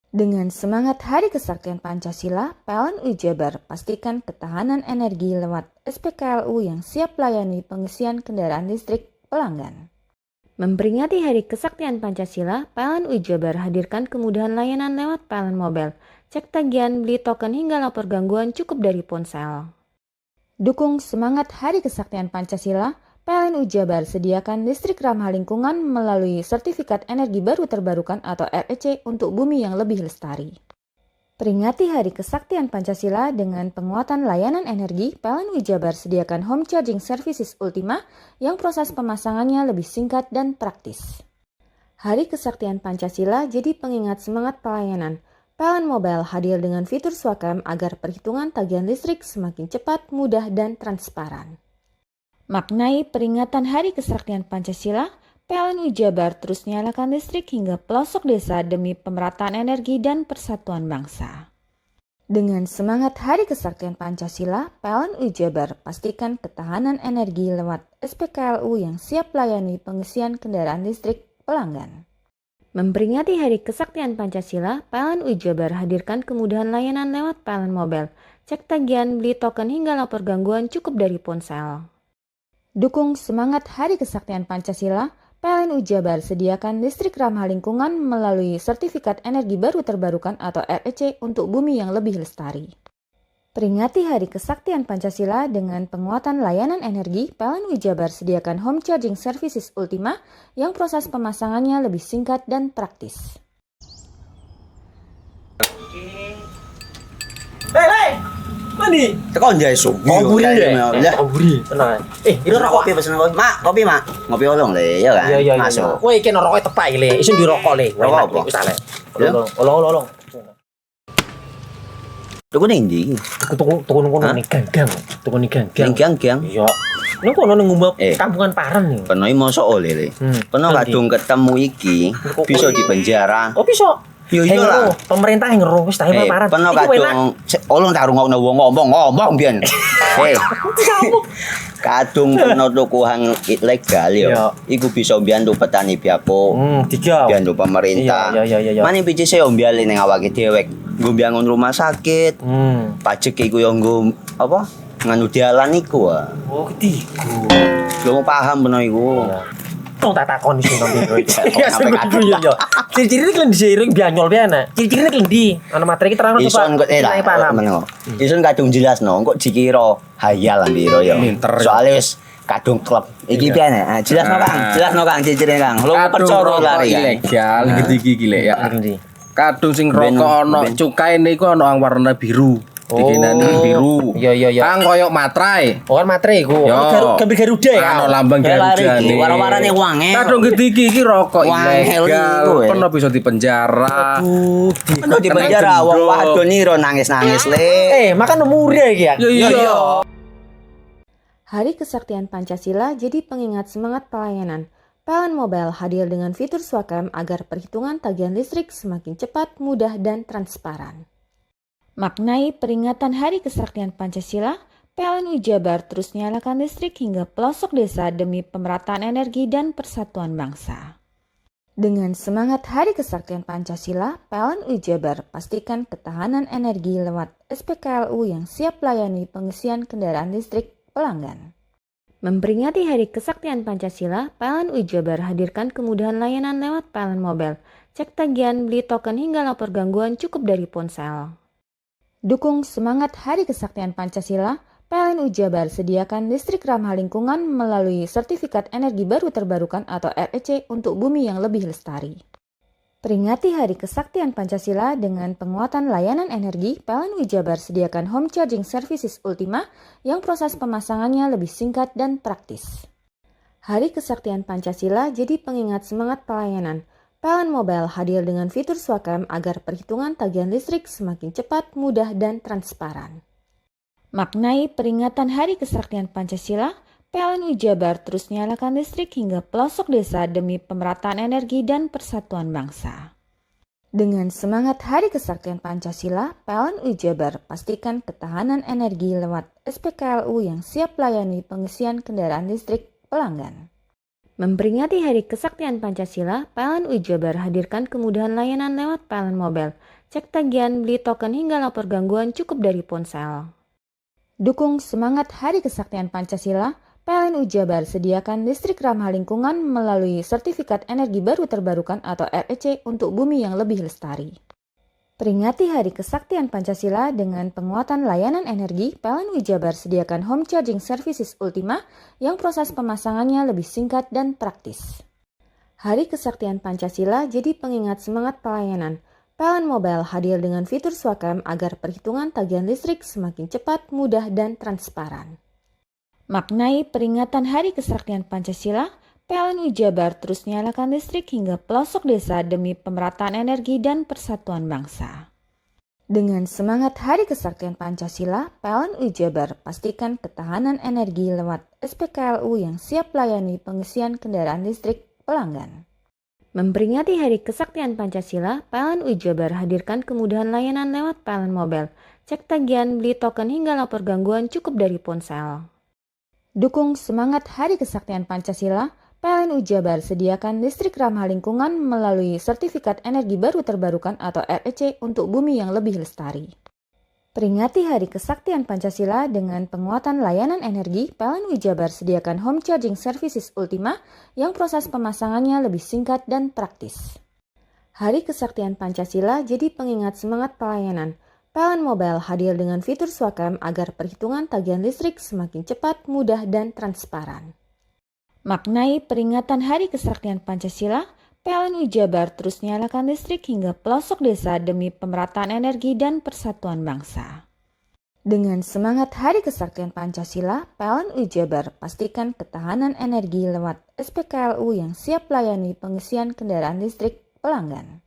Dengan semangat Hari Kesaktian Pancasila, PLN Jabar pastikan ketahanan energi lewat SPKLU yang siap layani pengisian kendaraan listrik pelanggan. Memperingati Hari Kesaktian Pancasila, PLN Jabar hadirkan kemudahan layanan lewat PLN Mobile. Cek tagihan, beli token hingga lapor gangguan cukup dari ponsel. Dukung semangat Hari Kesaktian Pancasila, PLN Jabar sediakan listrik ramah lingkungan melalui Sertifikat Energi Baru Terbarukan atau REC untuk bumi yang lebih lestari. Peringati Hari Kesaktian Pancasila dengan penguatan layanan energi, PLN Jabar sediakan home charging services Ultima yang proses pemasangannya lebih singkat dan praktis. Hari Kesaktian Pancasila jadi pengingat semangat pelayanan. PLN Mobile hadir dengan fitur Swakam agar perhitungan tagihan listrik semakin cepat, mudah, dan transparan. Maknai peringatan Hari Kesaktian Pancasila, PLN Jabar terus nyalakan listrik hingga pelosok desa demi pemerataan energi dan persatuan bangsa. Dengan semangat Hari Kesaktian Pancasila, PLN Jabar pastikan ketahanan energi lewat SPKLU yang siap layani pengisian kendaraan listrik pelanggan. Memperingati Hari Kesaktian Pancasila, PLN Jabar hadirkan kemudahan layanan lewat PLN Mobile. Cek tagihan, beli token hingga lapor gangguan cukup dari ponsel. Dukung semangat Hari Kesaktian Pancasila, PLN Jabar sediakan listrik ramah lingkungan melalui Sertifikat Energi Baru Terbarukan atau REC untuk bumi yang lebih lestari. Peringati Hari Kesaktian Pancasila dengan penguatan layanan energi, PLN Jabar sediakan home charging services Ultima yang proses pemasangannya lebih singkat dan praktis.
Hei, mandi.
Tekan jaya su.
Koburi ya. Koburi. Tenang. Ini rokok.
Kopi pesen kopi. Mak, kopi mak. Ngopi olong le, ya kan?
Iya.
Masuk.
Woi, iki rokoknya tepak iki le. Isin dirokok le.
Rokok apa?
Wis ale. Olong.
Tuku ning ndi?
Tuku nang ning ganggang. Tuku ning ganggang.
Ning gang.
Iya. Nang kono nang ngumbat kampungan Paren nih.
Kena mosok oleh le. Kena kadung ketemu iki bisa dipenjara.
Oh bisa.
Yo iya lah.
Pemerintah yang ngeruh wis tahe Paren.
Kena kadung olong tak rungokno wong ngomong biyen. Kadung kena tuku hang ilegal ya. Iku bisa mbiyantu petani biako. Mbiyantu pemerintah.
Iya.
Mane pici se ombyale ning awake dhewek. Nggo mbangun rumah sakit. Pajak iku yo nggo apa? Nganu dalan iku.
Oh, ketiku.
Lu paham bener iku.
Tong tak takon sing nang biro iki. Ya sebenarnya yo. Ciri-ciri iki diseiring bianyol piye ana. Ciri-ciri iki ndi? Ana materi iki terang
Pak. Isun kadung jelasno, kok dikira hayal biro yo. Soale wis kadung klub. Iki piye nek? Jelasno Kang ciri-cirine Kang. Lu percaya lari
ilegal iki lek ya. Kadung sing rokok ana cukaine iku ana warna biru. Dikenani biru.
Iya.
Kang koyo matrai.
Oh kan matrai iku. Gambar Garuda ya.
Ana lambang Garuda.
Warna-warnane wange.
Kadung gede iki rokok ilegal. Pernah bisa dipenjara.
Aduh, pernah dipenjara wong wadon iro nangis-nangis le.
Makan umure iki ya.
Iya.
Hari Kesaktian Pancasila jadi pengingat semangat pelayanan. PLN Mobile hadir dengan fitur Swakam agar perhitungan tagihan listrik semakin cepat, mudah, dan transparan. Maknai peringatan Hari Kesaktian Pancasila, PLN Jabar terus nyalakan listrik hingga pelosok desa demi pemerataan energi dan persatuan bangsa. Dengan semangat Hari Kesaktian Pancasila, PLN Jabar pastikan ketahanan energi lewat SPKLU yang siap melayani pengisian kendaraan listrik pelanggan. Memperingati Hari Kesaktian Pancasila, PLN Jabar hadirkan kemudahan layanan lewat PLN Mobile. Cek tagihan, beli token hingga lapor gangguan cukup dari ponsel. Dukung semangat Hari Kesaktian Pancasila, PLN Jabar sediakan listrik ramah lingkungan melalui Sertifikat Energi Baru Terbarukan atau REC untuk bumi yang lebih lestari. Peringati Hari Kesaktian Pancasila dengan penguatan layanan energi, PLN Jabar sediakan home charging services Ultima yang proses pemasangannya lebih singkat dan praktis. Hari Kesaktian Pancasila jadi pengingat semangat pelayanan. PLN Mobile hadir dengan fitur Swakam agar perhitungan tagihan listrik semakin cepat, mudah, dan transparan. Maknai peringatan Hari Kesaktian Pancasila, PLN Jabar terus nyalakan listrik hingga pelosok desa demi pemerataan energi dan persatuan bangsa. Dengan semangat Hari Kesaktian Pancasila, PLN Jabar pastikan ketahanan energi lewat SPKLU yang siap melayani pengisian kendaraan listrik pelanggan. Memperingati Hari Kesaktian Pancasila, PLN Jabar hadirkan kemudahan layanan lewat PLN Mobile. Cek tagihan, beli token hingga lapor gangguan cukup dari ponsel. Dukung semangat Hari Kesaktian Pancasila, PLN Jabar sediakan listrik ramah lingkungan melalui Sertifikat Energi Baru Terbarukan atau REC untuk bumi yang lebih lestari. Peringati Hari Kesaktian Pancasila dengan penguatan layanan energi, PLN Jabar sediakan home charging services Ultima yang proses pemasangannya lebih singkat dan praktis. Hari Kesaktian Pancasila jadi pengingat semangat pelayanan. PLN Mobile hadir dengan fitur Swakam agar perhitungan tagihan listrik semakin cepat, mudah, dan transparan. Maknai peringatan Hari Kesaktian Pancasila, PLN Jabar terus nyalakan listrik hingga pelosok desa demi pemerataan energi dan persatuan bangsa. Dengan semangat Hari Kesaktian Pancasila, PLN Jabar pastikan ketahanan energi lewat SPKLU yang siap melayani pengisian kendaraan listrik pelanggan. Memperingati Hari Kesaktian Pancasila, PLN Jabar hadirkan kemudahan layanan lewat PLN Mobile. Cek tagihan, beli token hingga lapor gangguan cukup dari ponsel. Dukung semangat Hari Kesaktian Pancasila, PLN Jabar sediakan listrik ramah lingkungan melalui Sertifikat Energi Baru Terbarukan atau REC untuk bumi yang lebih lestari. Peringati Hari Kesaktian Pancasila dengan penguatan layanan energi, PLN Jabar sediakan home charging services Ultima yang proses pemasangannya lebih singkat dan praktis. Hari Kesaktian Pancasila jadi pengingat semangat pelayanan. PLN Mobile hadir dengan fitur Swakam agar perhitungan tagihan listrik semakin cepat, mudah, dan transparan. Maknai peringatan Hari Kesaktian Pancasila, PLN Jabar terus nyalakan listrik hingga pelosok desa demi pemerataan energi dan persatuan bangsa. Dengan semangat Hari Kesaktian Pancasila, PLN Jabar pastikan ketahanan energi lewat SPKLU yang siap melayani pengisian kendaraan listrik pelanggan.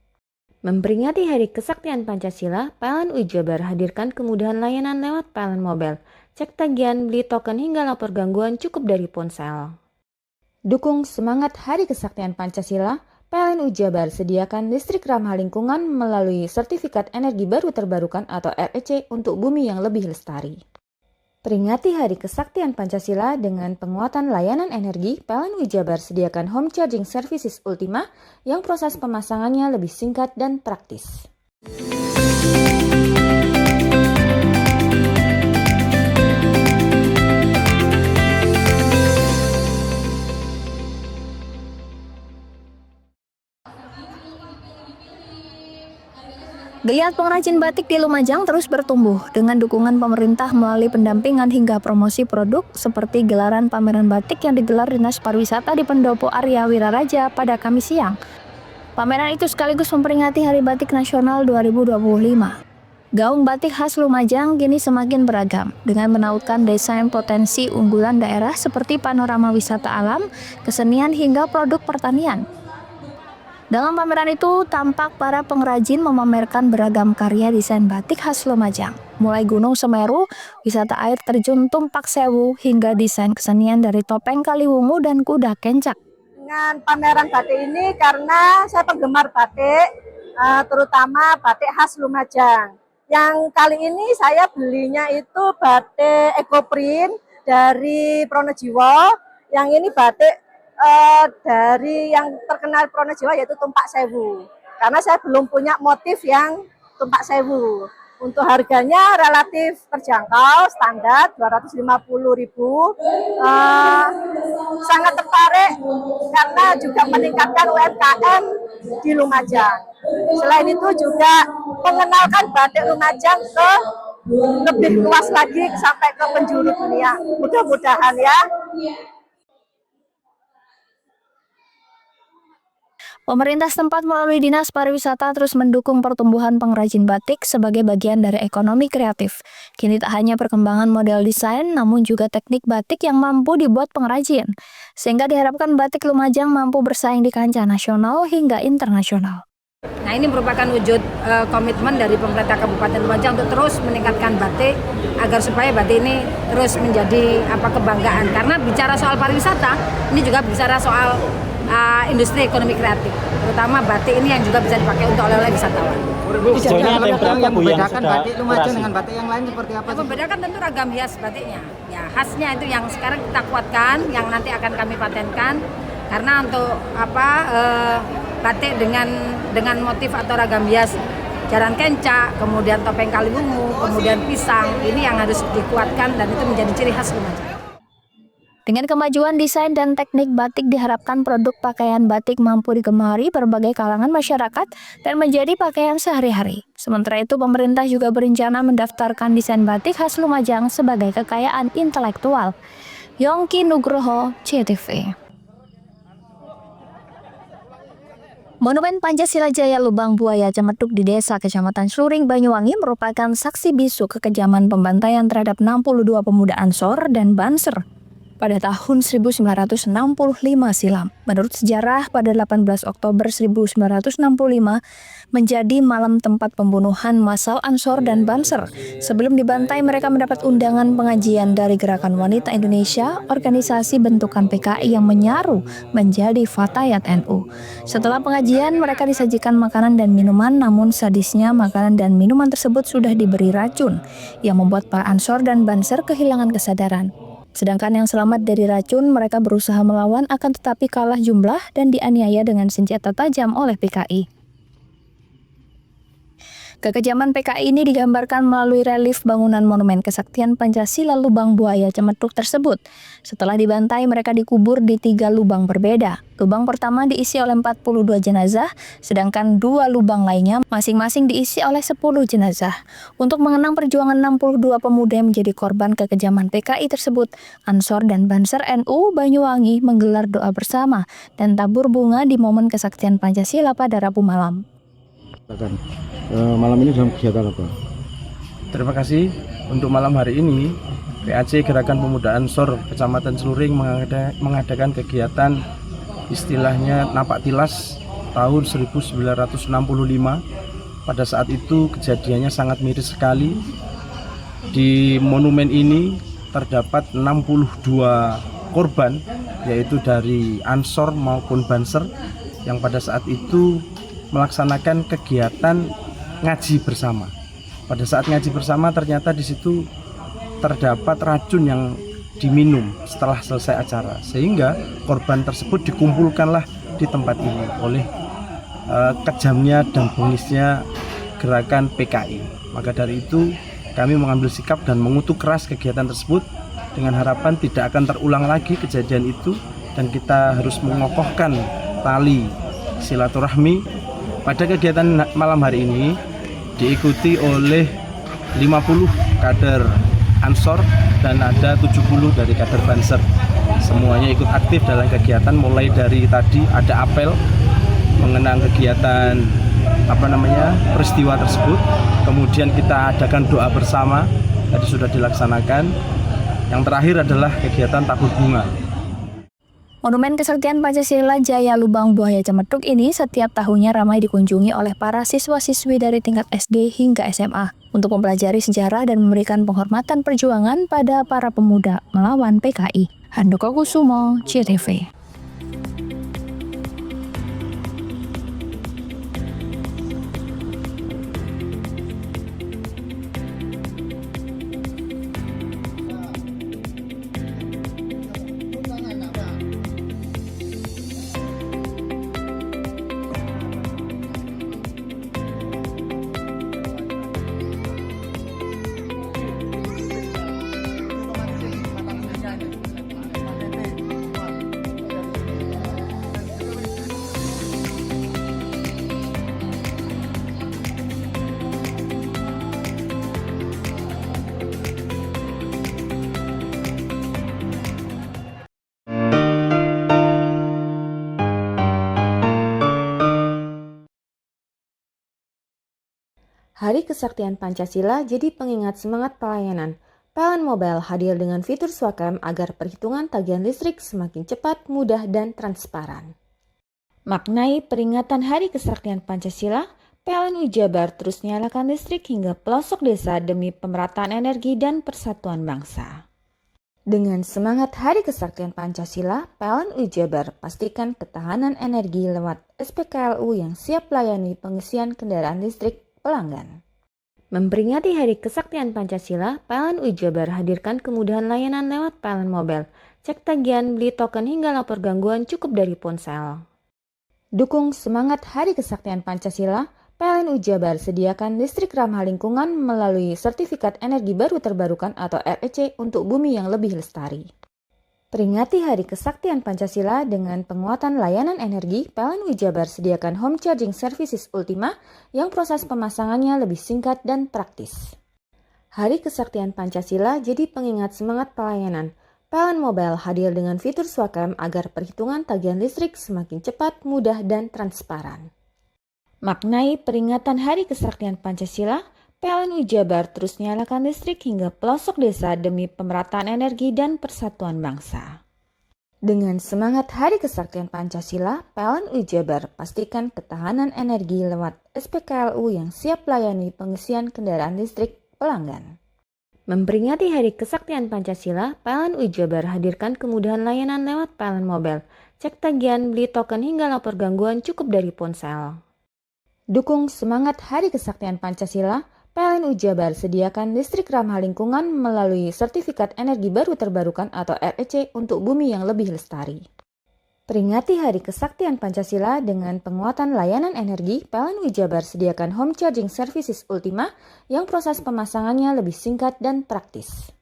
Memperingati Hari Kesaktian Pancasila, PLN Jabar hadirkan kemudahan layanan lewat PLN Mobile. Cek tagihan, beli token hingga lapor gangguan cukup dari ponsel. Dukung semangat Hari Kesaktian Pancasila, PLN Jabar sediakan listrik ramah lingkungan melalui Sertifikat Energi Baru Terbarukan atau REC untuk bumi yang lebih lestari. Peringati Hari Kesaktian Pancasila dengan penguatan layanan energi, PLN Jabar sediakan Home Charging Services Ultima yang proses pemasangannya lebih singkat dan praktis.
Geliat pengrajin batik di Lumajang terus bertumbuh dengan dukungan pemerintah melalui pendampingan hingga promosi produk seperti gelaran pameran batik yang digelar Dinas Pariwisata di Pendopo Arya Wiraraja pada Kamis siang. Pameran itu sekaligus memperingati Hari Batik Nasional 2025. Gaung batik khas Lumajang kini semakin beragam dengan menautkan desain potensi unggulan daerah seperti panorama wisata alam, kesenian hingga produk pertanian. Dalam pameran itu, tampak para pengrajin memamerkan beragam karya desain batik khas Lumajang, mulai Gunung Semeru, wisata air terjun Tumpak Sewu, hingga desain kesenian dari topeng Kaliwungu dan kuda kencak.
Dengan pameran batik ini karena saya penggemar batik, terutama batik khas Lumajang. Yang kali ini saya belinya itu batik ekoprint dari Pronojiwo, yang ini batik dari yang terkenal Pronojiwo yaitu Tumpak Sewu. Karena saya belum punya motif yang Tumpak Sewu. Untuk harganya relatif terjangkau, standar 250.000. Sangat tertarik karena juga meningkatkan UMKM di Lumajang. Selain itu juga mengenalkan batik Lumajang ke lebih luas lagi sampai ke penjuru dunia. Mudah-mudahan ya.
Pemerintah setempat melalui Dinas Pariwisata terus mendukung pertumbuhan pengrajin batik sebagai bagian dari ekonomi kreatif. Kini tak hanya perkembangan model desain, namun juga teknik batik yang mampu dibuat pengrajin. Sehingga diharapkan batik Lumajang mampu bersaing di kancah nasional hingga internasional.
Nah, ini merupakan wujud komitmen dari pemerintah Kabupaten Lumajang untuk terus meningkatkan batik agar supaya batik ini terus menjadi kebanggaan. Karena bicara soal pariwisata, ini juga bicara soal industri ekonomi kreatif, terutama batik ini yang juga bisa dipakai untuk oleh-oleh wisatawan.
Sejauhnya ada berapa Bu yang
membedakan batik Lumajang dengan batik yang lain seperti apa?
Yang membedakan tentu ragam hias batiknya. Ya, khasnya itu yang sekarang kita kuatkan, yang nanti akan kami patenkan. Karena untuk batik dengan motif atau ragam hias jaran kencak, kemudian topeng Kaliwungu, kemudian pisang, ini yang harus dikuatkan dan itu menjadi ciri khas Lumajang.
Dengan kemajuan desain dan teknik batik diharapkan produk pakaian batik mampu digemari berbagai kalangan masyarakat dan menjadi pakaian sehari-hari. Sementara itu pemerintah juga berencana mendaftarkan desain batik khas Lumajang sebagai kekayaan intelektual. Yongki Nugroho, CTV. Monumen Pancasila Jaya Lubang Buaya Cemetuk di Desa Kecamatan Suring, Banyuwangi merupakan saksi bisu kekejaman pembantaian terhadap 62 pemuda Ansor dan Banser pada tahun 1965 silam. Menurut sejarah, pada 18 Oktober 1965 menjadi malam tempat pembunuhan massal Ansor dan Banser. Sebelum dibantai, mereka mendapat undangan pengajian dari Gerakan Wanita Indonesia, organisasi bentukan PKI yang menyaru menjadi Fatayat NU. Setelah pengajian, mereka disajikan makanan dan minuman, namun sadisnya makanan dan minuman tersebut sudah diberi racun yang membuat para Ansor dan Banser kehilangan kesadaran. Sedangkan yang selamat dari racun, mereka berusaha melawan akan tetapi kalah jumlah dan dianiaya dengan senjata tajam oleh PKI. Kekejaman PKI ini digambarkan melalui relief bangunan Monumen Kesaktian Pancasila Lubang Buaya Cemetuk tersebut. Setelah dibantai, mereka dikubur di 3 lubang berbeda. Lubang pertama diisi oleh 42 jenazah, sedangkan 2 lubang lainnya masing-masing diisi oleh 10 jenazah. Untuk mengenang perjuangan 62 pemuda yang menjadi korban kekejaman PKI tersebut, Ansor dan Banser NU Banyuwangi menggelar doa bersama dan tabur bunga di Momen Kesaktian Pancasila pada Rabu malam.
Malam ini dalam kegiatan apa?
Terima kasih. Untuk malam hari ini, PAC Gerakan Pemuda Ansor Kecamatan Celuring mengadakan kegiatan istilahnya napak tilas tahun 1965. Pada saat itu kejadiannya sangat miris sekali. Di monumen ini terdapat 62 korban, yaitu dari Ansor maupun Banser, yang pada saat itu melaksanakan kegiatan ngaji bersama. Pada saat ngaji bersama ternyata di situ terdapat racun yang diminum setelah selesai acara, sehingga korban tersebut dikumpulkanlah di tempat ini oleh kejamnya dan bengisnya gerakan PKI. Maka dari itu kami mengambil sikap dan mengutuk keras kegiatan tersebut dengan harapan tidak akan terulang lagi kejadian itu, dan kita harus mengokohkan tali silaturahmi. Pada kegiatan malam hari ini diikuti oleh 50 kader Ansor dan ada 70 dari kader Banser. Semuanya ikut aktif dalam kegiatan, mulai dari tadi ada apel mengenang kegiatan peristiwa tersebut. Kemudian kita adakan doa bersama, tadi sudah dilaksanakan. Yang terakhir adalah kegiatan tabur bunga.
Monumen Kesaktian Pancasila Jaya Lubang Buaya Cemetuk ini setiap tahunnya ramai dikunjungi oleh para siswa-siswi dari tingkat SD hingga SMA untuk mempelajari sejarah dan memberikan penghormatan perjuangan pada para pemuda melawan PKI. Handoko Kusumo, CTV.
Hari Kesaktian Pancasila jadi pengingat semangat pelayanan. PLN Mobile hadir dengan fitur Swakam agar perhitungan tagihan listrik semakin cepat, mudah, dan transparan. Maknai peringatan Hari Kesaktian Pancasila, PLN Jabar terus nyalakan listrik hingga pelosok desa demi pemerataan energi dan persatuan bangsa. Dengan semangat Hari Kesaktian Pancasila, PLN Jabar pastikan ketahanan energi lewat SPKLU yang siap layani pengisian kendaraan listrik pelanggan. Memperingati Hari Kesaktian Pancasila, PLN Jabar hadirkan kemudahan layanan lewat PLN Mobile. Cek tagihan, beli token hingga lapor gangguan cukup dari ponsel. Dukung semangat Hari Kesaktian Pancasila, PLN Jabar sediakan listrik ramah lingkungan melalui sertifikat energi baru terbarukan atau REC untuk bumi yang lebih lestari. Peringati Hari Kesaktian Pancasila dengan penguatan layanan energi, PLN Jabar sediakan home charging services Ultima yang proses pemasangannya lebih singkat dan praktis. Hari Kesaktian Pancasila jadi pengingat semangat pelayanan. PLN Mobile hadir dengan fitur Swakam agar perhitungan tagihan listrik semakin cepat, mudah, dan transparan. Maknai peringatan Hari Kesaktian Pancasila, PLN Jabar terus nyalakan listrik hingga pelosok desa demi pemerataan energi dan persatuan bangsa. Dengan semangat Hari Kesaktian Pancasila, PLN Jabar pastikan ketahanan energi lewat SPKLU yang siap layani pengisian kendaraan listrik pelanggan. Memperingati Hari Kesaktian Pancasila, PLN Jabar hadirkan kemudahan layanan lewat PLN Mobile. Cek tagihan, beli token hingga lapor gangguan cukup dari ponsel. Dukung semangat Hari Kesaktian Pancasila, PLN Jabar sediakan listrik ramah lingkungan melalui sertifikat energi baru terbarukan atau REC untuk bumi yang lebih lestari. Peringati Hari Kesaktian Pancasila dengan penguatan layanan energi, PLN Jabar sediakan home charging services Ultima yang proses pemasangannya lebih singkat dan praktis.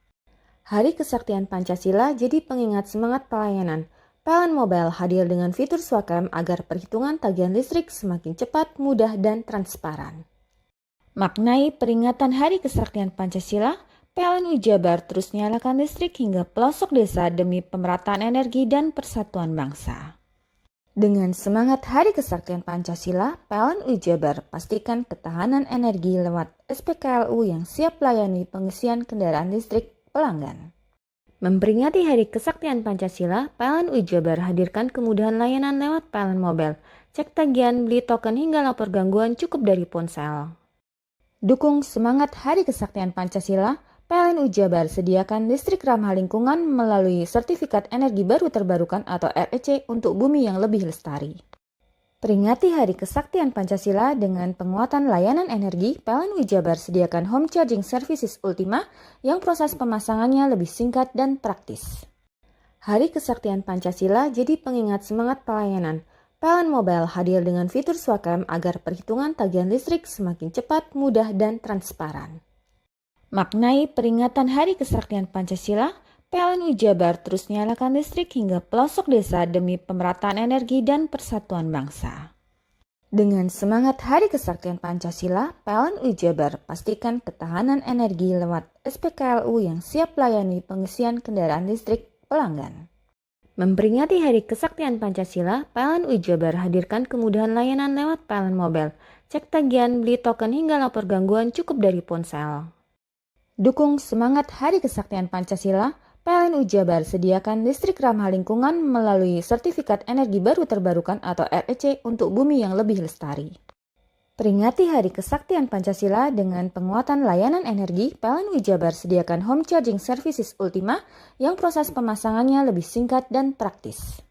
Hari Kesaktian Pancasila jadi pengingat semangat pelayanan. PLN Mobile hadir dengan fitur Swakam agar perhitungan tagihan listrik semakin cepat, mudah, dan transparan. Maknai peringatan Hari Kesaktian Pancasila, PLN Jabar terus nyalakan listrik hingga pelosok desa demi pemerataan energi dan persatuan bangsa. Dengan semangat Hari Kesaktian Pancasila, PLN Jabar pastikan ketahanan energi lewat SPKLU yang siap layani pengisian kendaraan listrik pelanggan. Memperingati Hari Kesaktian Pancasila, PLN Jabar hadirkan kemudahan layanan lewat PLN Mobile. Cek tagihan, beli token hingga lapor gangguan cukup dari ponsel. Dukung semangat Hari Kesaktian Pancasila, PLN Jabar sediakan listrik ramah lingkungan melalui Sertifikat Energi Baru Terbarukan atau REC untuk bumi yang lebih lestari. Peringati Hari Kesaktian Pancasila dengan penguatan layanan energi, PLN Jabar sediakan home charging services Ultima yang proses pemasangannya lebih singkat dan praktis. Hari Kesaktian Pancasila jadi pengingat semangat pelayanan. PLN Mobile hadir dengan fitur Swakam agar perhitungan tagihan listrik semakin cepat, mudah, dan transparan. Maknai peringatan Hari Kesaktian Pancasila, PLN Jabar terus nyalakan listrik hingga pelosok desa demi pemerataan energi dan persatuan bangsa. Dengan semangat Hari Kesaktian Pancasila, PLN Jabar pastikan ketahanan energi lewat SPKLU yang siap layani pengisian kendaraan listrik pelanggan. Memperingati Hari Kesaktian Pancasila, PLN Jabar hadirkan kemudahan layanan lewat PLN Mobile. Cek tagihan, beli token hingga lapor gangguan cukup dari ponsel. Dukung semangat Hari Kesaktian Pancasila, PLN Jabar sediakan listrik ramah lingkungan melalui Sertifikat Energi Baru Terbarukan atau REC untuk bumi yang lebih lestari. Peringati Hari Kesaktian Pancasila dengan penguatan layanan energi, PLN Jabar sediakan home charging services Ultima yang proses pemasangannya lebih singkat dan praktis.